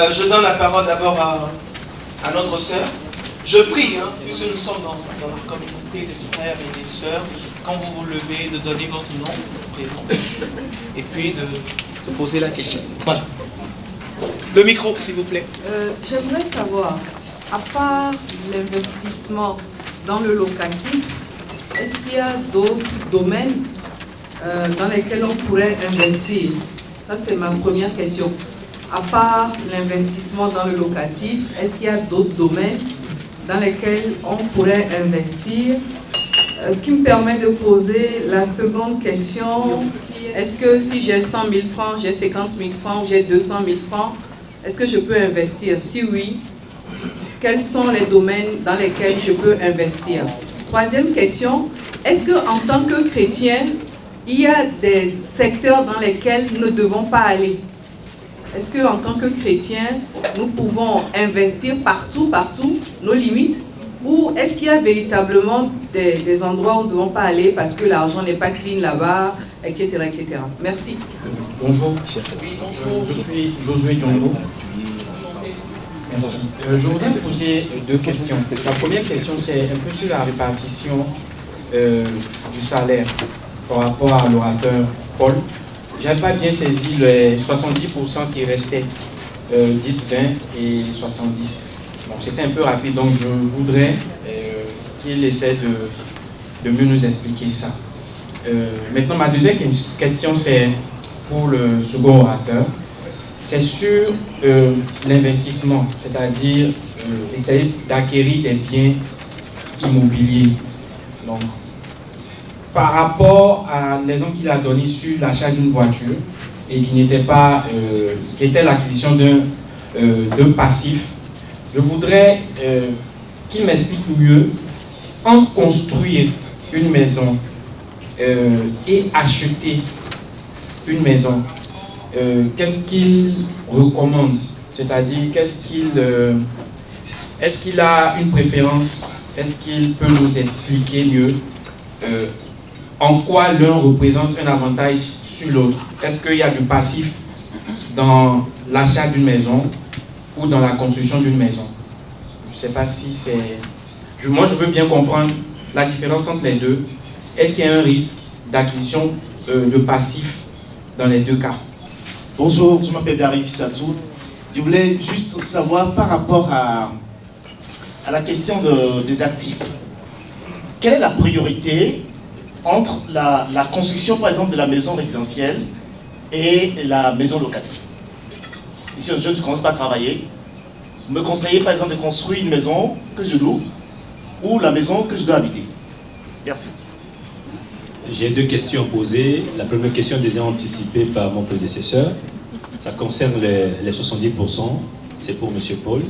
Je donne la parole d'abord à notre sœur. Je prie, puisque nous sommes dans la communauté des frères et des sœurs, quand vous vous levez, de donner votre nom, votre prénom, et puis de poser la question. Voilà. Le micro, s'il vous plaît. J'aimerais savoir, à part l'investissement dans le locatif, est-ce qu'il y a d'autres domaines dans lesquels on pourrait investir? Ça, c'est ma première question. À part l'investissement dans le locatif, est-ce qu'il y a d'autres domaines dans lesquels on pourrait investir? Ce qui me permet de poser la seconde question, est-ce que si j'ai 100 000 francs, j'ai 50 000 francs, j'ai 200 000 francs, est-ce que je peux investir? Si oui, quels sont les domaines dans lesquels je peux investir? Troisième question, est-ce qu'en tant que chrétien, il y a des secteurs dans lesquels nous ne devons pas aller? Est-ce qu'en tant que chrétien, nous pouvons investir partout, nos limites? Ou est-ce qu'il y a véritablement des endroits où nous ne devons pas aller parce que l'argent n'est pas clean là-bas, etc., etc. Merci. Bonjour, je suis Josué Diongo. Merci. Je voudrais poser deux questions. La première question, c'est un peu sur la répartition du salaire par rapport à l'orateur Paul. Je n'avais pas bien saisi les 70% qui restaient, 10, 20 et 70. Bon, c'était un peu rapide, donc je voudrais qu'il essaie de mieux nous expliquer ça. Maintenant, ma deuxième question, c'est pour le second orateur. C'est sur l'investissement, c'est-à-dire essayer d'acquérir des biens immobiliers. Donc, par rapport à l'exemple qu'il a donné sur l'achat d'une voiture et qui n'était pas, qui était l'acquisition d'un passif, je voudrais qu'il m'explique mieux entre construire une maison et acheter une maison. Qu'est-ce qu'il recommande? C'est-à-dire, est-ce qu'il a une préférence? Est-ce qu'il peut nous expliquer mieux en quoi l'un représente un avantage sur l'autre? Est-ce qu'il y a du passif dans l'achat d'une maison ou dans la construction d'une maison? Je ne sais pas si c'est... Moi, je veux bien comprendre la différence entre les deux. Est-ce qu'il y a un risque d'acquisition de passif dans les deux cas? Bonjour, je m'appelle Dari Satou. Je voulais juste savoir par rapport à la question des actifs. Quelle est la priorité entre la construction, par exemple, de la maison résidentielle et la maison locative? Ici, un jeune, je ne commence pas à travailler. Vous me conseillez, par exemple, de construire une maison que je loue ou la maison que je dois habiter? Merci. J'ai deux questions posées. La première question déjà anticipée par mon prédécesseur. Ça concerne les 70%. C'est pour M. Paul.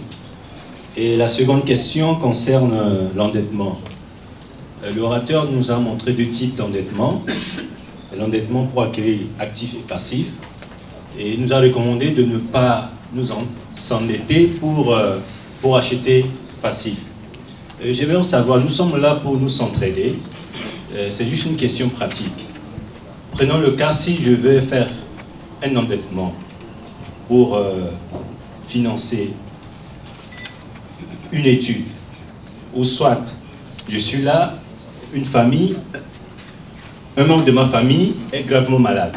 Et la seconde question concerne l'endettement. L'orateur nous a montré deux types d'endettement. L'endettement pour acquérir actif et passif. Et il nous a recommandé de ne pas nous s'endetter pour acheter passif. J'aimerais en savoir, nous sommes là pour nous s'entraider. C'est juste une question pratique. Prenons le cas si je veux faire un endettement pour financer une étude, ou soit je suis là, une famille, un membre de ma famille est gravement malade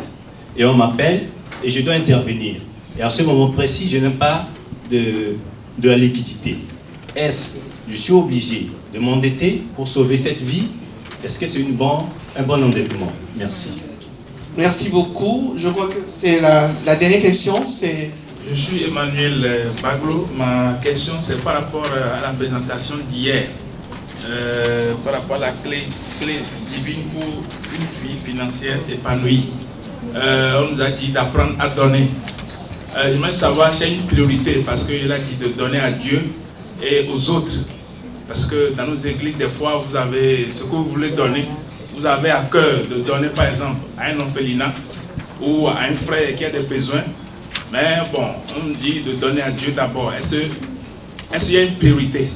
et on m'appelle et je dois intervenir. Et à ce moment précis, je n'ai pas de la liquidité. Est-ce que je suis obligé de m'endetter pour sauver cette vie? Est-ce que c'est un bon endettement? Merci. Merci beaucoup. Je crois que c'est la dernière question. Je suis Emmanuel Baglo. Ma question, c'est par rapport à la présentation d'hier, par rapport à la clé divine pour une vie financière épanouie. On nous a dit d'apprendre à donner. J'aimerais savoir si c'est une priorité, parce qu'il a dit de donner à Dieu et aux autres. Parce que dans nos églises, des fois, vous avez ce que vous voulez donner. Vous avez à cœur de donner, par exemple, à un orphelinat ou à un frère qui a des besoins. Mais bon, on nous dit de donner à Dieu d'abord. Est-ce qu'il y a une priorité?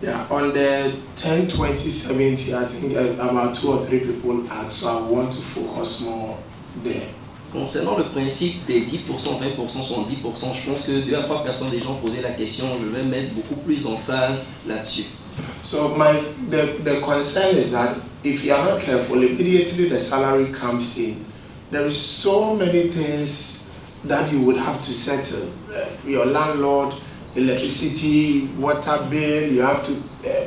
Yeah, on the 10, 20, 70, I think about 2 or 3 people asked, so I want to focus more there. Concernant le principe des 10%, 20%, 70%, je pense que 2 à 3 personnes déjà ont posé la question. Je vais mettre beaucoup plus d'emphase là-dessus. So the concern is that if you are not careful, immediately the salary comes in, there is so many things that you would have to settle. Your landlord, electricity, water bill, you have to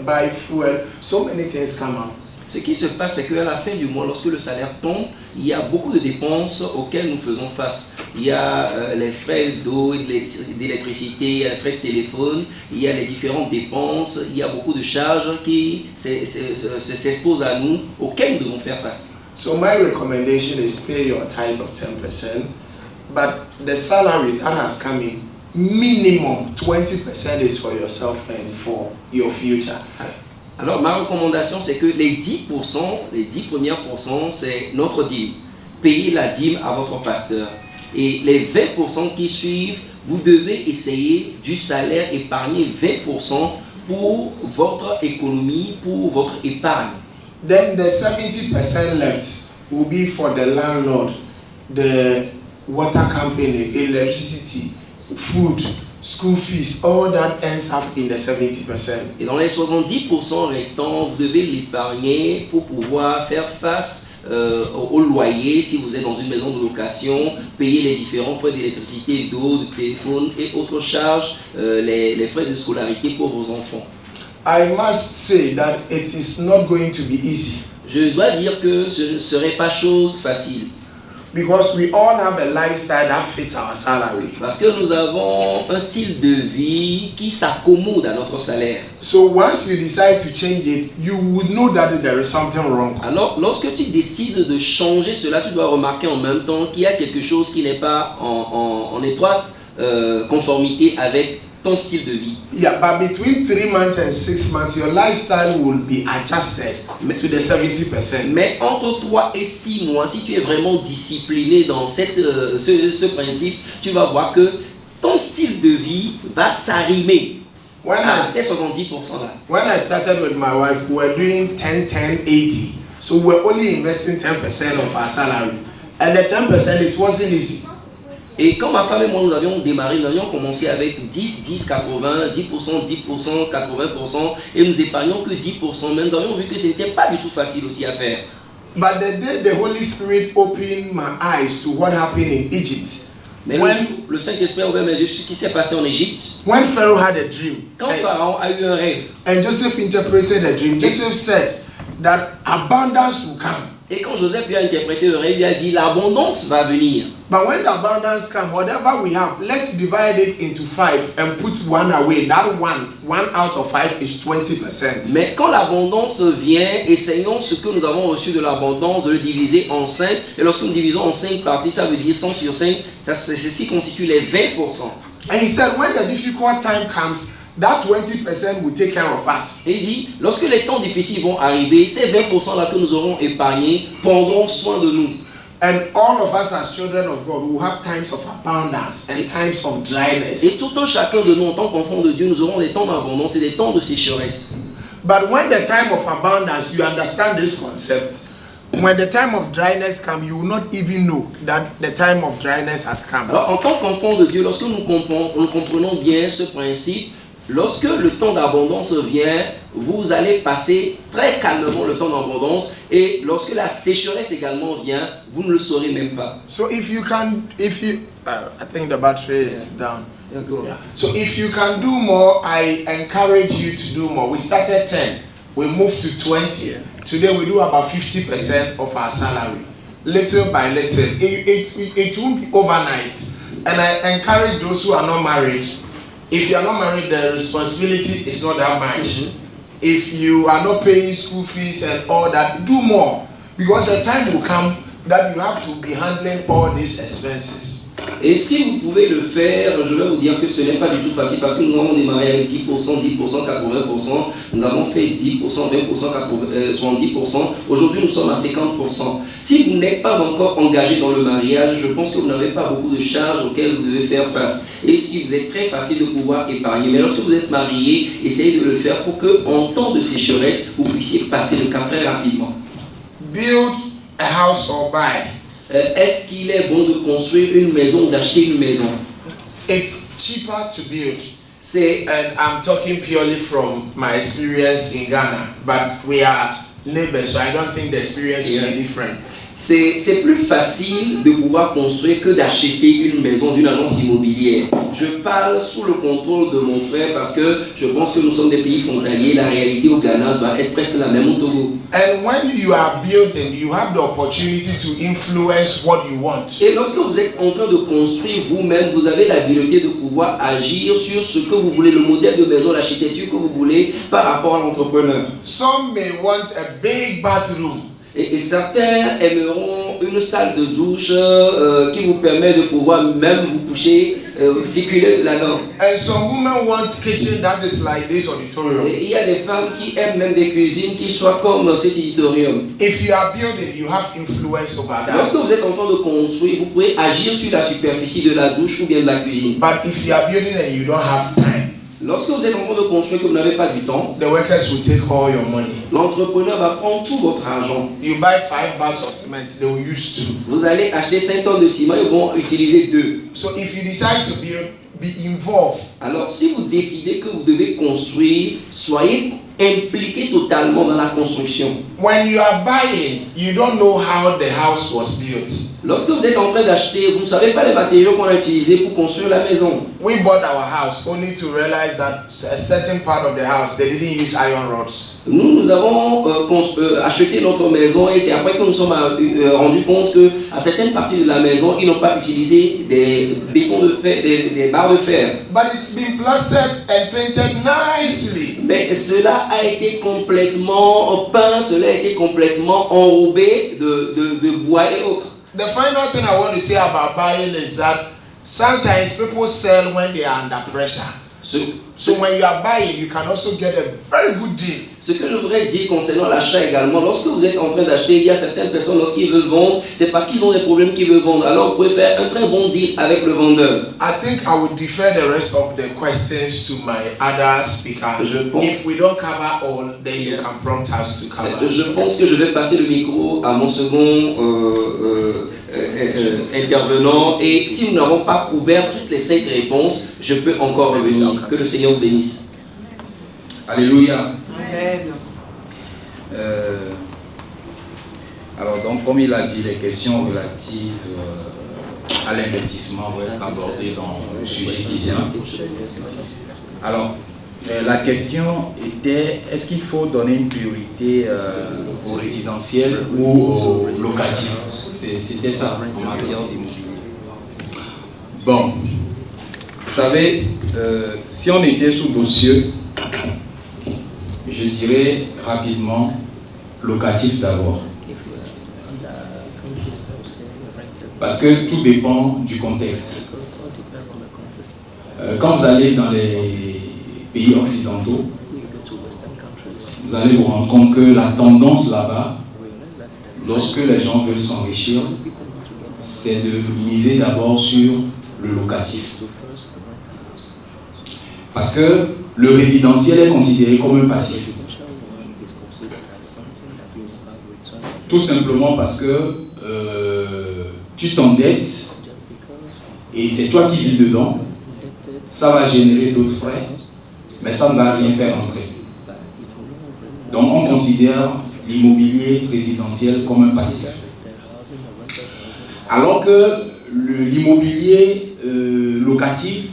buy fuel, so many things come up. Ce qui se passe, c'est qu'à la fin du mois, lorsque le salaire tombe, il y a beaucoup de dépenses auxquelles nous faisons face. Il y a les frais d'eau, d'électricité, il y a les frais de téléphone, il y a les différentes dépenses, il y a beaucoup de charges qui s'exposent à nous, auxquelles nous devons faire face. So my recommendation is pay your tithe of 10%, but the salary that has come in, minimum 20% is for yourself and for your future. Alors ma recommandation, c'est que les 10%, les 10 premières pourcents, c'est notre dîme. Payez la dîme à votre pasteur. Et les 20% qui suivent, vous devez essayer du salaire épargner 20% pour votre économie, pour votre épargne. Then the 70% left will be for the landlord, the water company, electricity, food, school fees, all that ends up in the 70%. Et dans les 70% restants, vous devez l'épargner pour pouvoir faire face au loyer si vous êtes dans une maison de location, payer les différents frais d'électricité, d'eau, de téléphone et autres charges, les frais de scolarité pour vos enfants. I must say that it is not going to be easy. Je dois dire que ce ne serait pas chose facile. Because we all have a lifestyle that fits our salary. Parce que nous avons un style de vie qui s'accommode à notre salaire. So once you decide to change it, you would know that there is something wrong. Alors, lorsque tu décides de changer cela, tu dois remarquer en même temps qu'il y a quelque chose qui n'est pas en étroite conformité avec ton style de vie. Yeah, but between 3 months and 6 months, your lifestyle will be adjusted to the 70%. Mais entre 3 et 6 mois, si tu es vraiment discipliné dans ce principe, tu vas voir que ton style de vie va s'arrimer à ces 70%-là. When I started with my wife, we were doing 10, 10, 80. So we were only investing 10% of our salary. And the 10%, it wasn't easy. Et quand ma femme et moi nous avions démarré, nous avions commencé avec 10, 10, 80, 10%, 10%, 80% et nous épargnons que 10%. Mais nous avions vu que ce n'était pas du tout facile aussi à faire. But the day the Holy Spirit opened my eyes to what happened in Egypt, Mais le Saint-Esprit a ouvert mes yeux sur ce qui s'est passé en Égypte. When Pharaoh had a dream, Quand Pharaon a eu un rêve, and Joseph interpreted the dream, Joseph said that abundance will come. et quand Joseph lui a interprété le rêve, il a dit l'abondance va venir. But when the abundance comes, whatever we have, let's divide it into 5 and put one away. That one out of 5 is 20%. Mais quand l'abondance vient, essayons ce que nous avons reçu de l'abondance de le diviser en 5. Et lorsque nous divisons en 5 parties, ça veut dire 100 sur 5. Ceci constitue les 20%. And he said, when the difficult time comes, that 20% will take care of us. Et il dit, lorsque les temps difficiles vont arriver, ces 20% là que nous aurons épargnés prendront soin de nous. And all of us as children of God will have times of abundance and times of dryness. Et tout un chacun de nous en tant qu'enfants de Dieu, nous aurons des temps d'abondance et des temps de sécheresse. But when the time of abundance, you understand this concept. When the time of dryness comes, you will not even know that the time of dryness has come. Alors, en tant qu'enfants de Dieu, lorsque nous comprenons bien ce principe, lorsque le temps d'abondance vient, vous allez passer très calmement le temps d'abondance, et lorsque la sécheresse également vient, vous ne le saurez même pas. So I think the battery is down. Yeah. So if you can do more, I encourage you to do more. We started 10, we moved to 20. Today we do about 50% of our salary, little by little. It won't be overnight. And I encourage those who are not married. If you are not married, the responsibility is not that much. If you are not paying school fees and all that, do more. Because a time will come that you have to be handling all these expenses. Et si vous pouvez le faire, je vais vous dire que ce n'est pas du tout facile parce que nous avons démarré avec 10%, 10%, 80%. Nous avons fait 10%, 20%, 70%. Aujourd'hui, nous sommes à 50%. Si vous n'êtes pas encore engagé dans le mariage, je pense que vous n'avez pas beaucoup de charges auxquelles vous devez faire face. Et si vous êtes très facile de pouvoir épargner. Mais lorsque vous êtes marié, essayez de le faire pour que, en temps de sécheresse, vous puissiez passer le cap très rapidement. Build a house or buy. Est-ce qu'il est bon de construire une maison ou d'acheter une maison? It's cheaper to build. And I'm talking purely from my experience in Ghana, but we are neighbors, so I don't think the experience will be different. C'est plus facile de pouvoir construire que d'acheter une maison d'une agence immobilière. Je parle sous le contrôle de mon frère parce que je pense que nous sommes des pays frontaliers. La réalité au Ghana doit être presque la même au Togo. And when you are building, you have the opportunity to influence what you want. Et lorsque vous êtes en train de construire vous-même, vous avez l'habileté de pouvoir agir sur ce que vous voulez, le modèle de maison, l'architecture que vous voulez par rapport à l'entrepreneur. Some may want a big bathroom. Et certains aimeront une salle de douche qui vous permet de pouvoir même vous coucher, circuler là-dedans. And some women want kitchen that is like this auditorium. Et il y a des femmes qui aiment même des cuisines qui soient comme cet auditorium. If you are building, you have influence over that. Lorsque vous êtes en train de construire, vous pouvez agir sur la superficie de la douche ou bien de la cuisine. But if you are building and you don't have time, lorsque vous êtes en train de construire que vous n'avez pas du temps, the workers will take all your money. L'entrepreneur va prendre tout votre argent. You buy 5 bags of cement, they will use 2. Vous allez acheter 5 tonnes de ciment, ils vont utiliser 2. So if you decide to be involved. Alors si vous décidez que vous devez construire, soyez impliqué totalement dans la construction. When you are buying, you don't know how the house was built. Lorsque vous êtes en train d'acheter, vous ne savez pas les matériaux qu'on a utilisés pour construire la maison. We bought our house only to realize that a certain part of the house they didn't use iron rods. Nous avons acheté notre maison et c'est après que nous sommes rendus compte que à certaines parties de la maison ils n'ont pas utilisé des bétons de fer, des barres de fer. But it's been plastered and painted nicely. Mais cela a été complètement peint, cela a été complètement enrobé de bois et autres. The final thing I want to say about buying is that sometimes people sell when they are under pressure. So when you are buying, you can also get a very good deal. Ce que je voudrais dire concernant l'achat également, lorsque vous êtes en train d'acheter, il y a certaines personnes, lorsqu'ils veulent vendre, c'est parce qu'ils ont des problèmes qu'ils veulent vendre. Alors vous pouvez faire un très bon deal avec le vendeur. I think I would defer the rest of the questions to my other speaker. If we don't cover all, then you can prompt us to cover. Je pense que je vais passer le micro à mon second intervenant. Et si nous n'avons pas couvert toutes les 5 réponses, je peux encore revenir. Que le Seigneur vous bénisse. Alléluia. Amen. Alors donc comme il a dit, les questions relatives à l'investissement va être abordé dans le sujet qui vient. Alors, la question était, est-ce qu'il faut donner une priorité au résidentiel ou au locatif? C'était ça en matière d'immobilier. Bon, vous savez, si on était sous d'autres cieux, je dirais rapidement locatif d'abord. Parce que tout dépend du contexte. Quand vous allez dans les pays occidentaux, vous allez vous rendre compte que la tendance là-bas, lorsque les gens veulent s'enrichir, c'est de miser d'abord sur le locatif. Parce que le résidentiel est considéré comme un passif. Tout simplement parce que tu t'endettes et c'est toi qui vis dedans. Ça va générer d'autres frais, mais ça ne va rien faire entrer. Donc on considère l'immobilier résidentiel comme un passif. Alors que l'immobilier locatif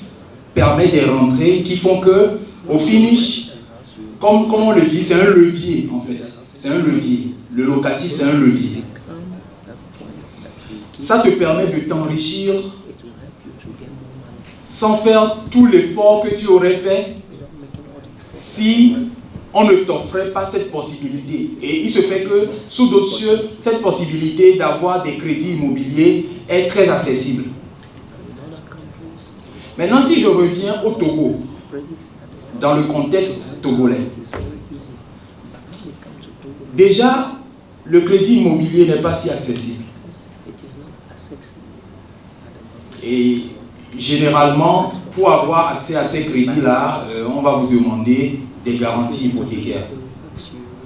permet des rentrées qui font que, au finish, comme on le dit, c'est un levier en fait. C'est un levier. Le locatif, c'est un levier. Ça te permet de t'enrichir sans faire tout l'effort que tu aurais fait si on ne t'offrait pas cette possibilité. Et il se fait que, sous d'autres cieux, cette possibilité d'avoir des crédits immobiliers est très accessible. Maintenant, si je reviens au Togo, dans le contexte togolais, déjà, le crédit immobilier n'est pas si accessible. Et généralement, pour avoir accès à ces crédits-là, on va vous demander des garanties hypothécaires.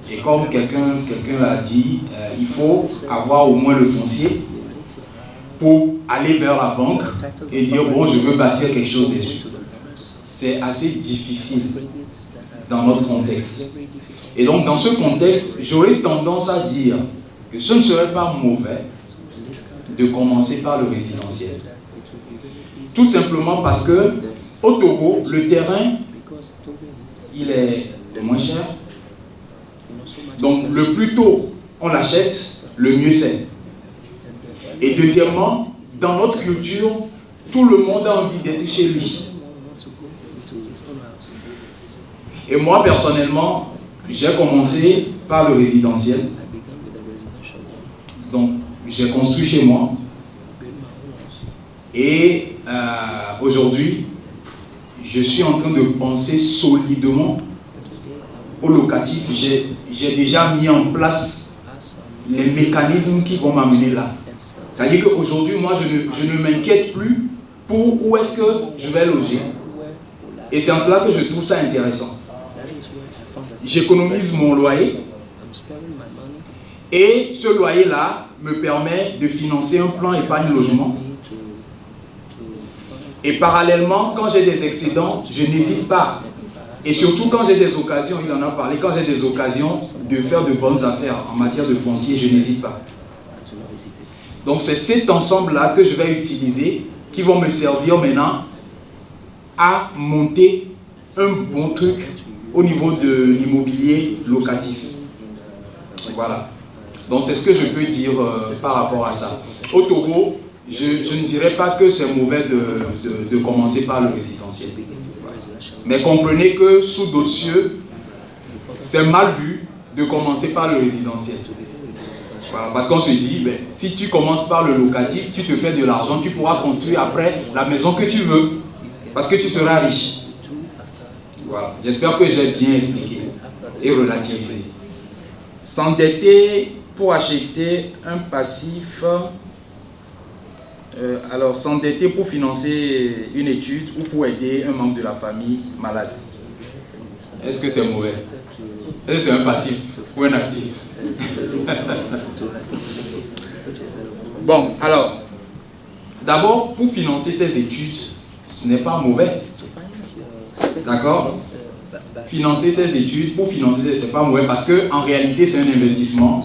Et comme quelqu'un l'a dit, il faut avoir au moins le foncier pour aller vers la banque et dire bon, je veux bâtir quelque chose dessus. C'est assez difficile dans notre contexte. Et donc dans ce contexte, j'aurais tendance à dire que ce ne serait pas mauvais de commencer par le résidentiel. Tout simplement parce que au Togo, le terrain, il est moins cher. Donc le plus tôt on l'achète, le mieux c'est. Et deuxièmement, dans notre culture, tout le monde a envie d'être chez lui. Et moi personnellement, j'ai commencé par le résidentiel. Donc j'ai construit chez moi. Et aujourd'hui, je suis en train de penser solidement au locatif. J'ai déjà mis en place les mécanismes qui vont m'amener là. C'est-à-dire qu'aujourd'hui, moi, je ne m'inquiète plus pour où est-ce que je vais loger. Et c'est en cela que je trouve ça intéressant. J'économise mon loyer. Et ce loyer-là me permet de financer un plan épargne logement. Et parallèlement, quand j'ai des excédents, je n'hésite pas. Et surtout quand j'ai des occasions, il en a parlé, quand j'ai des occasions de faire de bonnes affaires en matière de foncier, je n'hésite pas. Donc c'est cet ensemble-là que je vais utiliser, qui vont me servir maintenant à monter un bon truc au niveau de l'immobilier locatif. Voilà. Donc c'est ce que je peux dire par rapport à ça. Au Togo, je ne dirais pas que c'est mauvais de commencer par le résidentiel. Mais comprenez que sous d'autres cieux, c'est mal vu de commencer par le résidentiel. Voilà, parce qu'on se dit, ben, si tu commences par le locatif, tu te fais de l'argent, tu pourras construire après la maison que tu veux, parce que tu seras riche. Voilà, j'espère que j'ai bien expliqué et relativisé. S'endetter pour acheter un passif, alors s'endetter pour financer une étude ou pour aider un membre de la famille malade. Est-ce que c'est mauvais? Est-ce que c'est un passif ou un actif? Bon, alors, d'abord, pour financer ces études, ce n'est pas mauvais. D'accord? Financer ces études, pour financer, ce n'est pas mauvais parce qu'en réalité, c'est un investissement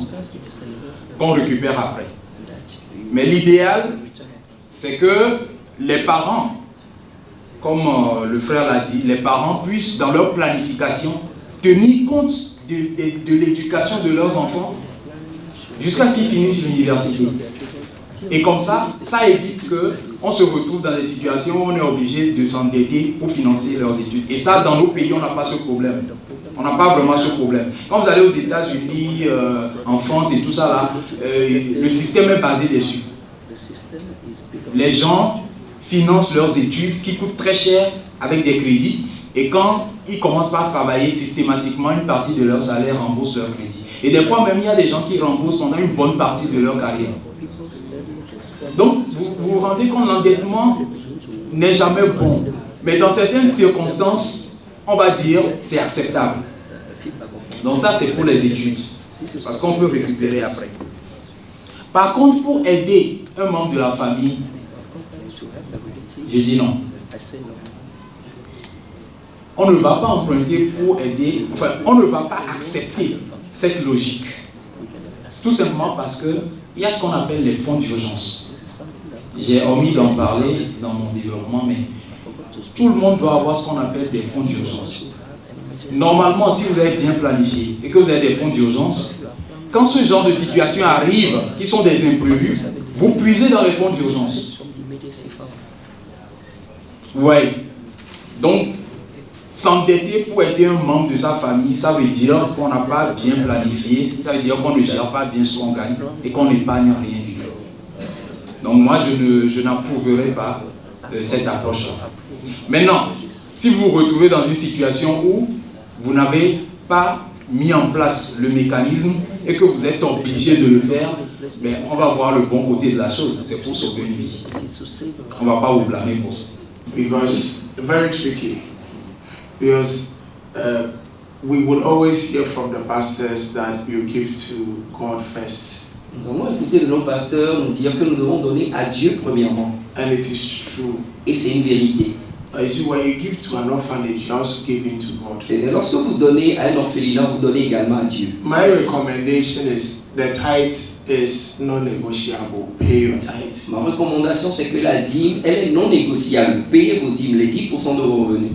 qu'on récupère après. Mais l'idéal, c'est que les parents, comme le frère l'a dit, les parents puissent dans leur planification tenir compte de l'éducation de leurs enfants jusqu'à ce qu'ils finissent l'université. Et comme ça évite qu'on se retrouve dans des situations où on est obligé de s'endetter pour financer leurs études. Et ça, dans nos pays, on n'a pas ce problème. On n'a pas vraiment ce problème. Quand vous allez aux États-Unis, en France et tout ça, là, le système est basé dessus. Les gens financent leurs études qui coûtent très cher avec des crédits. Et quand ils commencent par travailler systématiquement, une partie de leur salaire rembourse leur crédit. Et des fois même, il y a des gens qui remboursent pendant une bonne partie de leur carrière. Donc, vous vous rendez compte, l'endettement n'est jamais bon. Mais dans certaines circonstances, on va dire, c'est acceptable. Donc ça, c'est pour les études. Parce qu'on peut récupérer après. Par contre, pour aider un membre de la famille, je dis non. On ne va pas emprunter pour aider, enfin, on ne va pas accepter cette logique. Tout simplement parce qu'il y a ce qu'on appelle les fonds d'urgence. J'ai omis d'en parler dans mon développement, mais tout le monde doit avoir ce qu'on appelle des fonds d'urgence. Normalement, si vous avez bien planifié et que vous avez des fonds d'urgence, quand ce genre de situation arrive, qui sont des imprévus, vous puisez dans les fonds d'urgence. Oui. Donc, s'endetter pour aider un membre de sa famille, ça veut dire qu'on n'a pas bien planifié, ça veut dire qu'on ne gère pas bien ce qu'on gagne et qu'on n'épargne rien du tout. Donc moi, je n'approuverai pas cette approche-là. Maintenant, si vous vous retrouvez dans une situation où vous n'avez pas mis en place le mécanisme et que vous êtes obligé de le faire, mais on va voir le bon côté de la chose. C'est pour sauver une vie. On ne va pas vous blâmer pour ça. Because very tricky. Because we will always hear from the pastors that you give to God first. Nous avons écouté de nos pasteurs nous dire que nous devons donner à Dieu premièrement. And it is true. Et c'est une vérité. You see, when you give to an orphanage, you also give into God. Et lorsque vous donnez à un orphelinat, vous donnez également à Dieu. My recommendation is the tithe is non-negotiable. Pay your tithe. Ma recommandation, c'est que la dîme, elle est non négociable. Payez vos dîmes, les 10% de vos revenus.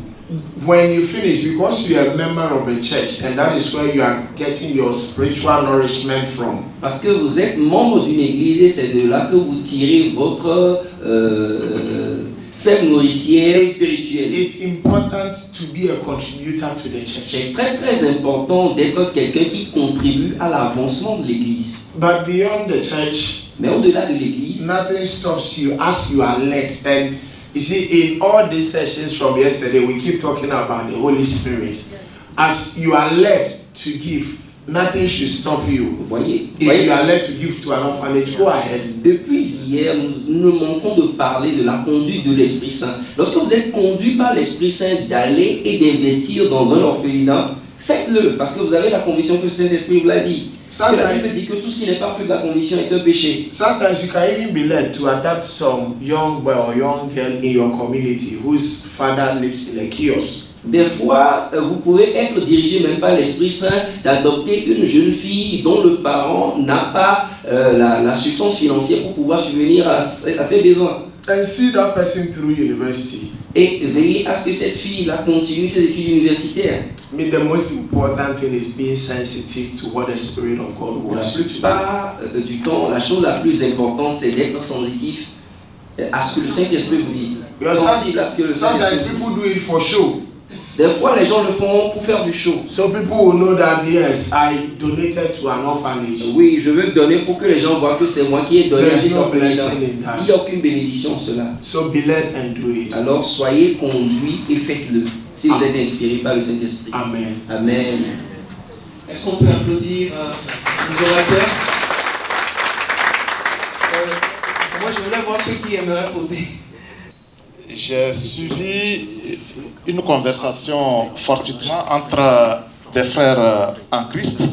When you finish, because you are a member of a church, and that is where you are getting your spiritual nourishment from. Parce que vous êtes membre d'une église et c'est de là que vous tirez votre sève nourricière spirituelle. It's important to be a contributor to the church. C'est très très important d'être quelqu'un qui contribue à l'avancement de l'église. But beyond the church, mais au-delà de l'église, nothing stops you as you are led. And you see, in all these sessions from yesterday, we keep talking about the Holy Spirit. As you are led to give, nothing should stop you. Voyez, if you are led to give to an orphanage, go ahead. Depuis hier, nous ne manquons de parler de la conduite de l'Esprit Saint. Lorsque vous êtes conduit par l'Esprit Saint d'aller et d'investir dans un orphelinat, faites-le, parce que vous avez la conviction que le Saint-Esprit vous l'a dit. Parce que la Bible dit que tout ce qui n'est pas fait de la conviction est un péché. Sometimes you can even be led to adopt some young boy or young girl in your community whose father lives in a kiosk. Des fois, vous pouvez être dirigé même par l'Esprit Saint d'adopter une jeune fille dont le parent n'a pas la substance financière pour pouvoir subvenir à ses besoins. And see that person through university. Et veiller à ce que cette fille-là continue ses études universitaires. I mean, the most important thing is being sensitive to what the Spirit of God wants you to do. La plupart du temps, la chose la plus importante, c'est d'être sensitif à ce que le Saint-Esprit vous dit. Sensible à ce que le Saint-Esprit people do it for show. Des fois, les gens le font pour faire du show. So people will know that yes, I donated to an orphanage. Oui, je veux donner pour que les gens voient que c'est moi qui ai donné à cet orphelinat. Il n'y a aucune bénédiction en cela. So be led and do it. Alors soyez conduits et faites-le. Si vous êtes inspiré par le Saint-Esprit. Amen. Amen. Est-ce qu'on peut applaudir les orateurs? Moi, je voulais voir ceux qui aimeraient poser. J'ai suivi une conversation fortuitement entre des frères en Christ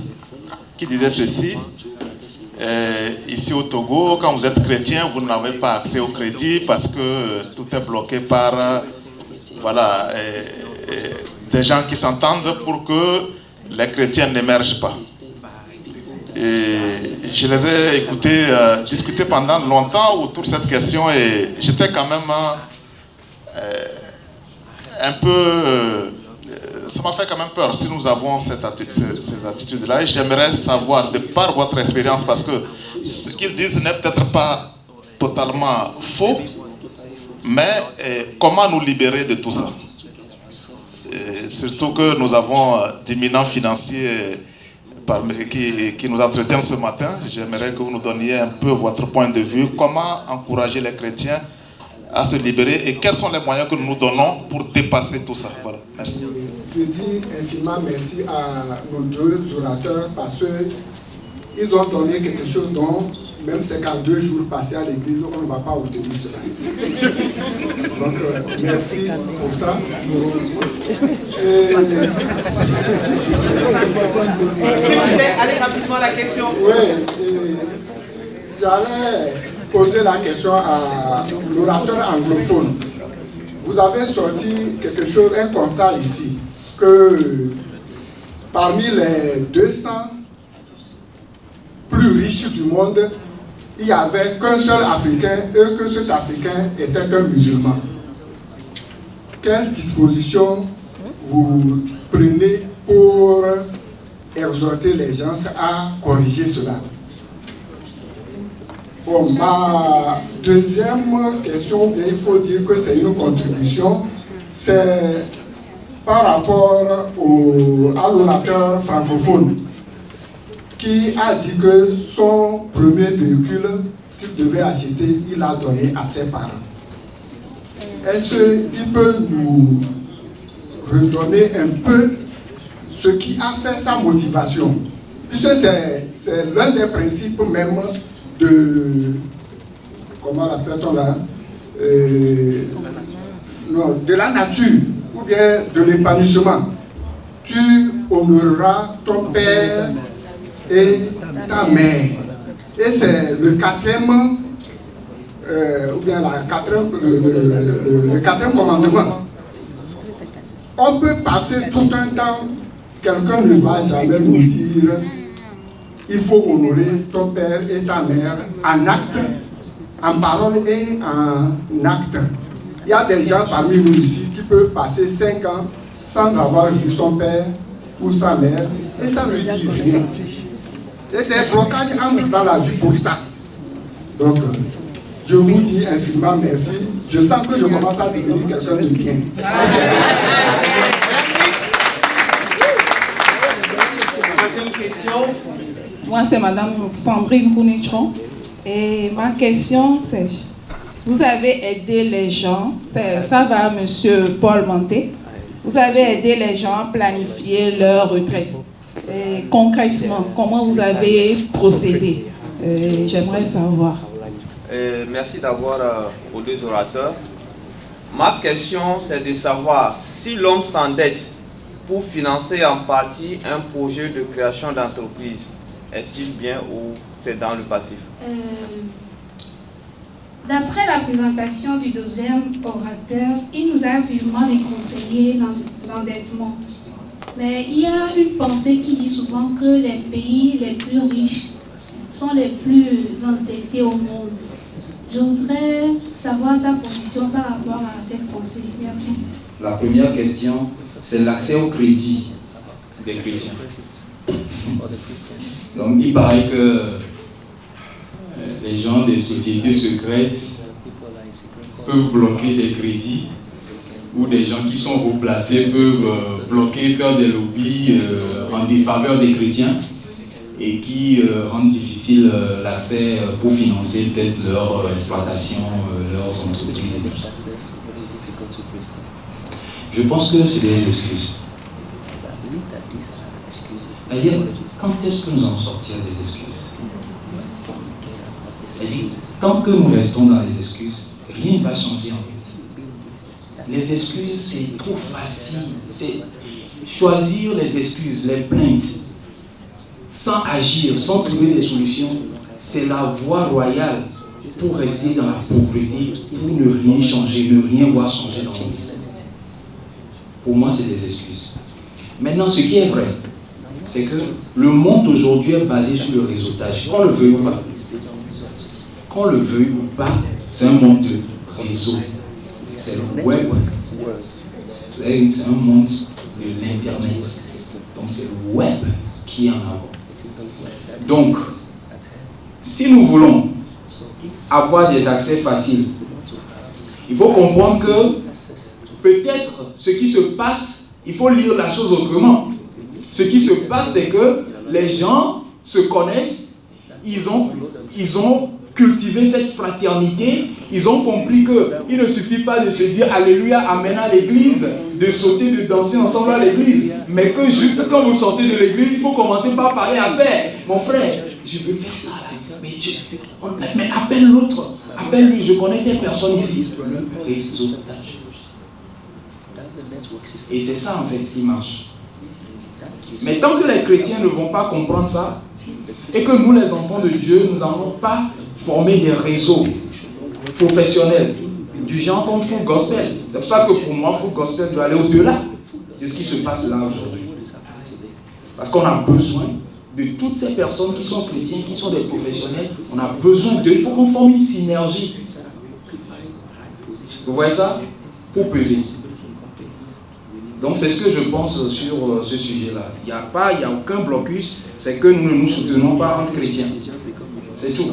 qui disaient ceci. Ici au Togo, quand vous êtes chrétien, vous n'avez pas accès au crédit parce que tout est bloqué par des gens qui s'entendent pour que les chrétiens n'émergent pas. Et je les ai écoutés discuter pendant longtemps autour de cette question et j'étais quand même un peu... ça m'a fait quand même peur si nous avons ces attitudes-là. Et j'aimerais savoir, de par votre expérience, parce que ce qu'ils disent n'est peut-être pas totalement faux, mais comment nous libérer de tout ça? Et surtout que nous avons d'imminents financiers qui nous entretiennent ce matin. J'aimerais que vous nous donniez un peu votre point de vue. Comment encourager les chrétiens à se libérer et quels sont les moyens que nous nous donnons pour dépasser tout ça? Voilà, merci. Je dis infiniment merci à nos deux orateurs parce qu'ils ont donné quelque chose dont, même c'est qu'à 2 jours passés à l'église, on ne va pas obtenir cela. Donc, merci pour ça. Allez rapidement à la question. Oui, j'allais poser la question à l'orateur anglophone. Vous avez sorti quelque chose, un constat ici, que parmi les 200 plus riches du monde, il n'y avait qu'un seul Africain et que cet Africain était un musulman. Quelle disposition vous prenez pour exhorter les gens à corriger cela? Bon, ma deuxième question, il faut dire que c'est une contribution, c'est par rapport à l'orateur francophone qui a dit que son premier véhicule qu'il devait acheter, il l'a donné à ses parents. Est-ce qu'il peut nous redonner un peu ce qui a fait sa motivation? Puisque c'est l'un des principes même de, comment l'appelle-t-on là, non, de la nature ou bien de l'épanouissement. Tu honoreras ton père et ta mère. Et c'est le quatrième, ou bien le quatrième commandement. On peut passer tout un temps, quelqu'un ne va jamais nous dire il faut honorer ton père et ta mère en acte, en parole et en acte. Il y a des gens parmi nous ici qui peuvent passer 5 ans sans avoir vu son père ou sa mère et ça ne dit rien. Et des blocages entrent dans la vie pour ça. Donc, je vous dis infiniment merci. Je sens que je commence à devenir quelqu'un de bien. Troisième question. Moi, c'est Madame Sandrine Kounitron. Et ma question, c'est, vous avez aidé les gens, ça va à Monsieur Paul Manté, vous avez aidé les gens à planifier leur retraite. Et concrètement, comment vous avez procédé? J'aimerais savoir. Merci d'avoir aux deux orateurs. Ma question, c'est de savoir si l'homme s'endette pour financer en partie un projet de création d'entreprise, est-il bien ou c'est dans le passif? D'après la présentation du deuxième orateur, il nous a vivement déconseillé l'endettement. Mais il y a une pensée qui dit souvent que les pays les plus riches sont les plus endettés au monde. Je voudrais savoir sa position par rapport à cette pensée. Merci. La première question, c'est l'accès au crédit des chrétiens. Donc il paraît que les gens des sociétés secrètes peuvent bloquer des crédits ou des gens qui sont haut placés peuvent bloquer, faire des lobbies en défaveur des chrétiens et qui rendent difficile l'accès pour financer peut-être leur exploitation, leurs entreprises. Je pense que c'est des excuses. C'est-à-dire, quand est-ce que nous allons sortir des excuses? C'est-à-dire, tant que nous restons dans les excuses, rien ne va changer en fait. Les excuses, c'est trop facile. C'est choisir les excuses, les plaintes, sans agir, sans trouver des solutions, c'est la voie royale pour rester dans la pauvreté, pour ne rien changer, ne rien voir changer dans nos vies. Pour moi, c'est des excuses. Maintenant, ce qui est vrai, c'est que le monde aujourd'hui est basé sur le réseautage. Qu'on le veuille ou pas. Qu'on le veuille ou pas, c'est un monde de réseau. C'est le web. C'est un monde de l'Internet. Donc c'est le web qui est en avant. Donc, si nous voulons avoir des accès faciles, il faut comprendre que peut-être ce qui se passe, il faut lire la chose autrement. Ce qui se passe, c'est que les gens se connaissent, ils ont cultivé cette fraternité, ils ont compris qu'il ne suffit pas de se dire Alléluia, Amen à l'église, de sauter, de danser ensemble à l'église, mais que juste quand vous sortez de l'église, il faut commencer par parler à faire. Mon frère, je veux faire ça là, mais appelle l'autre, appelle-lui, je connais telle personne ici. Et c'est ça en fait qui marche. Mais tant que les chrétiens ne vont pas comprendre ça, et que nous les enfants de Dieu, nous n'allons pas former des réseaux professionnels du genre comme Full Gospel. C'est pour ça que pour moi, Full Gospel doit aller au-delà de ce qui se passe là aujourd'hui. Parce qu'on a besoin de toutes ces personnes qui sont chrétiens, qui sont des professionnels. On a besoin d'eux. Il faut qu'on forme une synergie. Vous voyez ça? Pour peser. Donc c'est ce que je pense sur ce sujet-là. Il n'y a aucun blocus, c'est que nous ne nous soutenons pas entre chrétiens. C'est tout.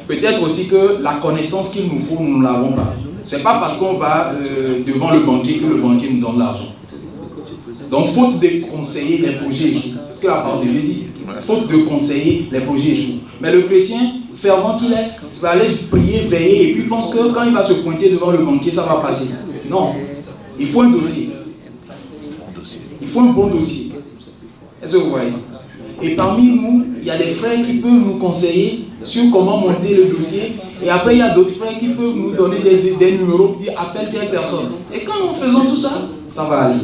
Peut-être aussi que la connaissance qu'il nous faut, nous ne l'avons pas. Ce n'est pas parce qu'on va devant le banquier que le banquier nous donne l'argent. Donc faute de conseiller, les projets échouent. C'est ce que la parole de Dieu dit. Faute de conseiller, les projets échouent. Mais le chrétien, fervent qu'il est, va aller prier, veiller, et puis pense que quand il va se pointer devant le banquier, ça va passer. Non. Il faut un dossier. Il faut un bon dossier. Est-ce que vous voyez? Et parmi nous, il y a des frères qui peuvent nous conseiller sur comment monter le dossier. Et après, il y a d'autres frères qui peuvent nous donner des numéros pour dire appelle telle personne. Et quand nous faisons tout ça, ça va aller.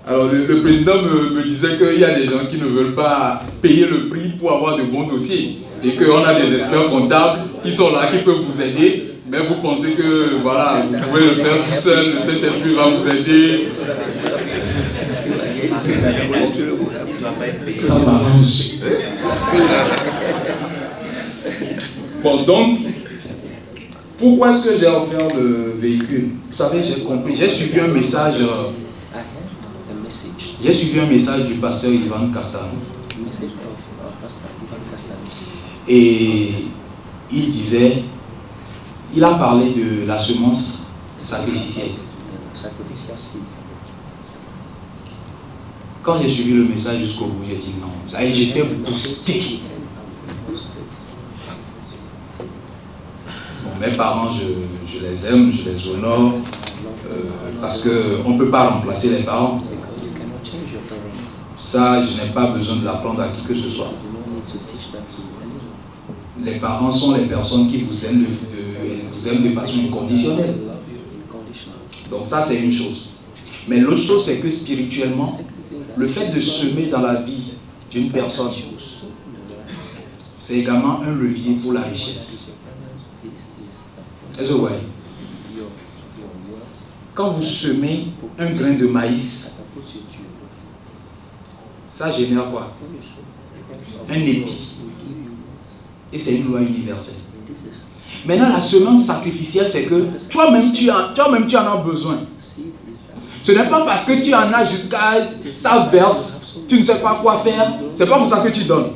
Alors, le président me disait qu'il y a des gens qui ne veulent pas payer le prix pour avoir de bons dossiers. Et qu'on a des experts comptables qui sont là, qui peuvent vous aider. Mais vous pensez que, voilà, vous pouvez le faire tout seul, le Saint-Esprit va vous aider. Ça m'arrange. Bon, donc, pourquoi est-ce que j'ai offert le véhicule? Vous savez, j'ai compris, j'ai suivi un message du pasteur Ivan Castano. Et il a parlé de la semence sacrificielle. Quand j'ai suivi le message jusqu'au bout, j'ai dit non. J'étais boosté. Bon, mes parents, je les aime, je les honore, parce qu'on ne peut pas remplacer les parents. Ça, je n'ai pas besoin de l'apprendre à qui que ce soit. Les parents sont les personnes qui vous aiment de façon inconditionnelle. Donc ça, c'est une chose. Mais l'autre chose, c'est que spirituellement, le fait de semer dans la vie d'une personne, c'est également un levier pour la richesse. Est-ce que vous voyez? Quand vous semez un grain de maïs, ça génère quoi? Un épi. Et c'est une loi universelle. Maintenant, la semence sacrificielle, c'est que toi-même, tu en as besoin. Ce n'est pas parce que tu en as jusqu'à ça verse, tu ne sais pas quoi faire. C'est pas pour ça que tu donnes.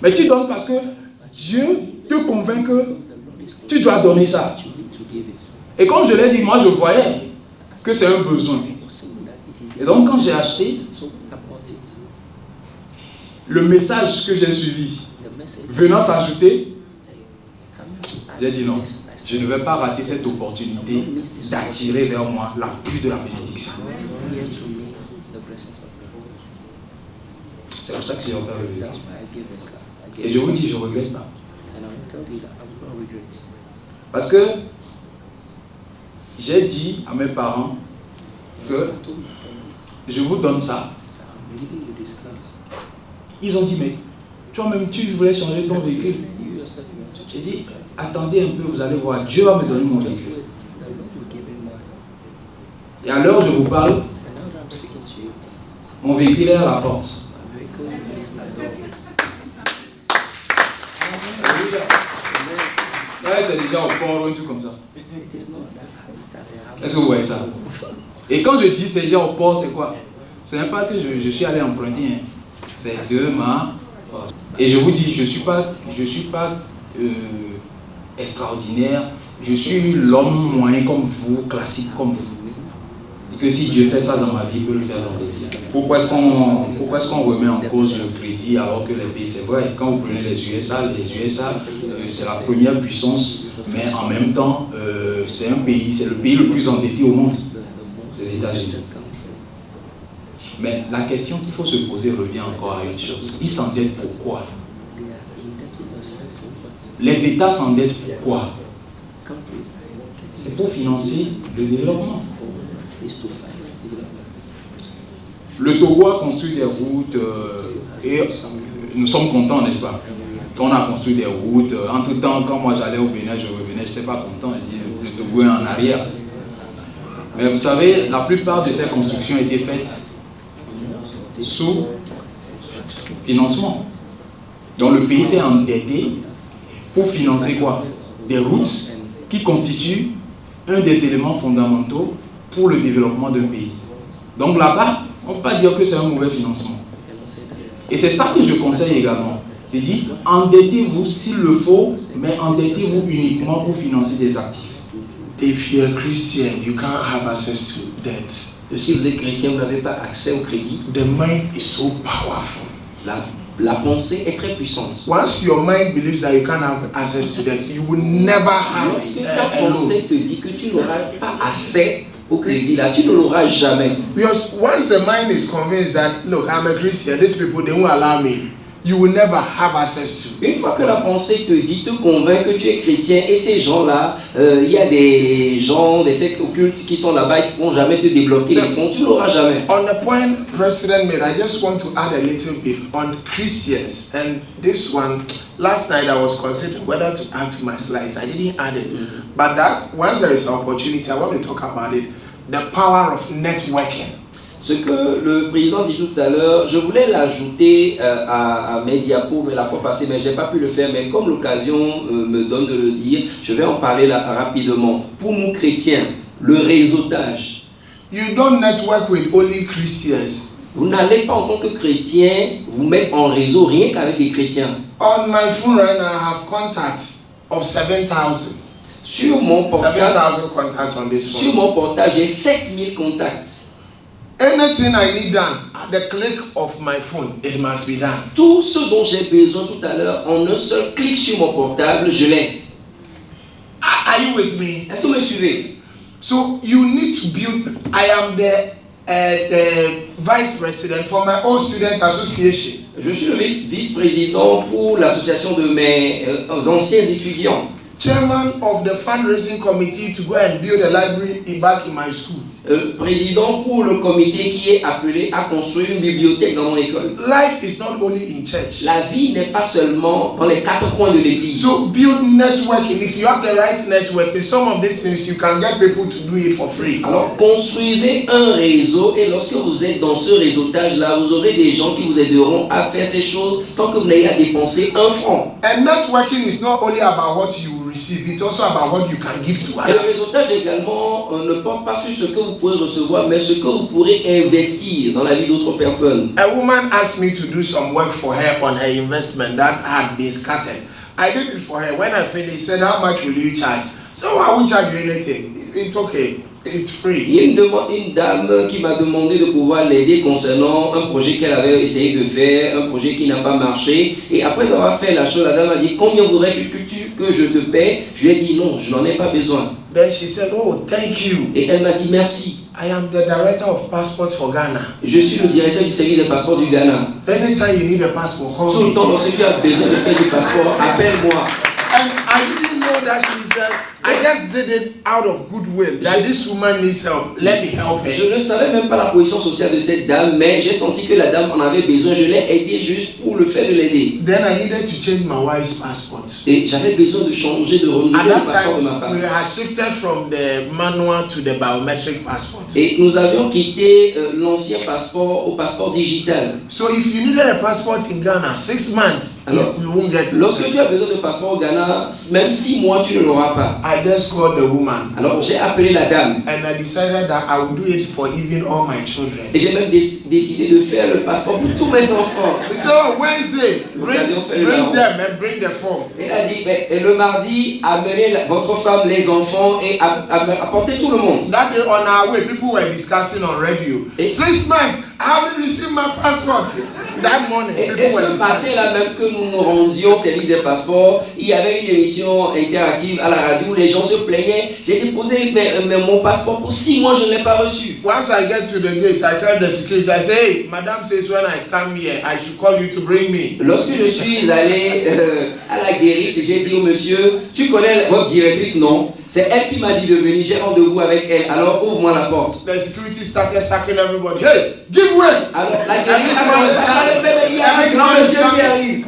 Mais tu donnes parce que Dieu te convainc que tu dois donner ça. Et comme je l'ai dit, moi je voyais que c'est un besoin. Et donc quand j'ai acheté, le message que j'ai suivi venant s'ajouter, j'ai dit non, je ne vais pas rater cette opportunité d'attirer vers moi la pluie de la bénédiction. C'est pour ça que j'ai offert le véhicule. Et je vous dis, je ne regrette pas. Parce que j'ai dit à mes parents que je vous donne ça. Ils ont dit, mais toi-même tu voulais changer ton véhicule. J'ai dit, attendez un peu, vous allez voir, Dieu va me donner mon véhicule. Et à l'heure où je vous parle, Mon véhicule est à la porte. Là, c'est déjà au port ou un truc comme ça. Est-ce que vous voyez ça? Et quand je dis c'est déjà au port, c'est quoi? Ce n'est pas que je suis allé emprunter. Hein. C'est de ma... Et je vous dis, je ne suis pas extraordinaire. Je suis l'homme moyen comme vous, classique comme vous. Et que si Dieu fait ça dans ma vie, il peut le faire dans d'autres vies. Pourquoi est-ce qu'on remet en cause le crédit alors que les pays, c'est vrai, quand vous prenez les USA, c'est la première puissance, mais en même temps, c'est le pays le plus endetté au monde, les États-Unis. Mais la question qu'il faut se poser revient encore à une chose. Ils s'endettent pourquoi? Les États s'endettent pourquoi? C'est pour financer le développement. Le Togo a construit des routes et nous sommes contents, n'est-ce pas? On a construit des routes. Entre temps, quand moi j'allais au Bénin, je revenais, je n'étais pas content. Je dis, le Togo est en arrière. Mais vous savez, la plupart de ces constructions étaient faites sous financement. Donc le pays s'est endetté pour financer quoi? Des routes qui constituent un des éléments fondamentaux pour le développement d'un pays. Donc là-bas, on ne peut pas dire que c'est un mauvais financement. Et c'est ça que je conseille également. Je dis, endettez-vous s'il le faut, mais endettez-vous uniquement pour financer des actifs. If you're a Christian, you can't have access to debt. Si vous êtes chrétien, vous n'avez pas accès au crédit. The mind is so powerful. La pensée est très puissante. Once your mind believes that you can't have access to debt, you will never have Lorsque ta pensée te dit que tu n'auras pas accès au crédit, là, tu ne l'auras jamais. Because once the mind is convinced that, look, I'm a Christian, these people, they won't allow me, you will never have access to. Une fois que la pensée te dit, te convainc que tu es chrétien, et ces gens-là, il y a des gens, des sectes occultes qui sont là-bas, qui ne vont jamais te débloquer les fonds, tu ne l'auras jamais. On the point President made, I just want to add a little bit on Christians. And this one, last night I was considering whether to add to my slides. I didn't add it. But that, once there is an opportunity, I want to talk about it. The power of networking. Ce que le président dit tout à l'heure, je voulais l'ajouter à mes diapos, mais la fois passée, mais je n'ai pas pu le faire. Mais comme l'occasion me donne de le dire, je vais en parler là rapidement. Pour nous chrétiens, le réseautage. You don't network with only Christians. Vous n'allez pas en tant que chrétien vous mettre en réseau rien qu'avec des chrétiens. On my phone right now, I have contacts of 7,000. Sur mon portable, 7,000 contacts on this phone. Sur mon portable, j'ai 7000 contacts. Anything I need done at the click of my phone, it must be done. Tout ce dont j'ai besoin tout à l'heure, en un seul clic sur mon portable, je l'ai. Are you with me? Est-ce que vous me suivez? So you need to build. I am the vice president for my own student association. Je suis le vice-président pour l'association de mes anciens étudiants. Chairman of the fundraising committee to go and build a library back in my school. Président pour le comité qui est appelé à construire une bibliothèque dans mon école. Life is not only in church. La vie n'est pas seulement dans les quatre coins de l'église. So build networking. If you have the right networking, some of these things you can get people to do it for free. Alors construisez un réseau et lorsque vous êtes dans ce réseautage-là, vous aurez des gens qui vous aideront à faire ces choses sans que vous n'ayez à dépenser un franc. And networking is not only about what you receive, it's also about what you can give to Et le others. réseautage également ne porte pas sur ce que vous pouvez recevoir, mais ce que vous pourrez investir dans la vie d'autres personnes. A woman asked me to do some work for her on her investment that had been scattered. I did it for her. When I finished, she said, "How much will you charge?" So I won't charge you anything. It's okay. It's free. Il y a une dame qui m'a demandé de pouvoir l'aider concernant un projet qu'elle avait essayé de faire, un projet qui n'a pas marché. Et après avoir fait la chose, la dame m'a dit, combien voudrais-tu que je te paie? Je lui ai dit non, je n'en ai pas besoin. Then she said, "Oh, thank you." Et elle m'a dit merci. I am the director of passports for Ghana. Je suis le directeur du service des passeports du Ghana. Anytime you need a passport, call Tout me. le temps, lorsque tu as besoin de faire du passeport, appelle-moi. And I didn't know that she's I just did it out of goodwill that this woman needs help. Let me help her. Je ne savais même pas la position sociale de cette dame, mais j'ai senti que la dame en avait besoin. Je l'ai aidée juste pour le fait de l'aider. Then I needed to change my wife's passport. Et j'avais besoin de changer, de renouveler le passeport de ma femme. We had shifted from the manual to the biometric passport. Et nous avions quitté l'ancien passeport au passeport digital. So if you needed a passport in Ghana, 6 months, alors, you won't get it. Lorsque tu as besoin de passeport au Ghana, même 6 mois, tu ne l'auras pas. I just called the woman. Alors j'ai appelé la dame. And I decided that I would do it for even all my children. Et j'ai même décidé de faire le passeport pour tous mes enfants. So Wednesday, bring them and bring the form. Elle a dit, et le mardi, amenez votre femme, les enfants et apportez tout le monde. That day on our way, people were discussing on radio. 6 months, I haven't received my passport. That morning, et ce matin-là même que nous nous rendions au service des passeports, il y avait une émission interactive à la radio où les gens se plaignaient. J'ai déposé mon passeport pour 6 mois, je ne l'ai pas reçu. Once I get to the gate, I call the security. I say, hey, madam says when I come here, I should call you to bring me. Lorsque je suis allé à la guérite, j'ai dit au monsieur, tu connais votre directrice? Non. C'est elle qui m'a dit de venir, j'ai rendez-vous avec elle, alors ouvre-moi la porte. The security started sacking everybody. Hey, give way! Alors la guérite a commencé, il y a un grand monsieur qui arrive.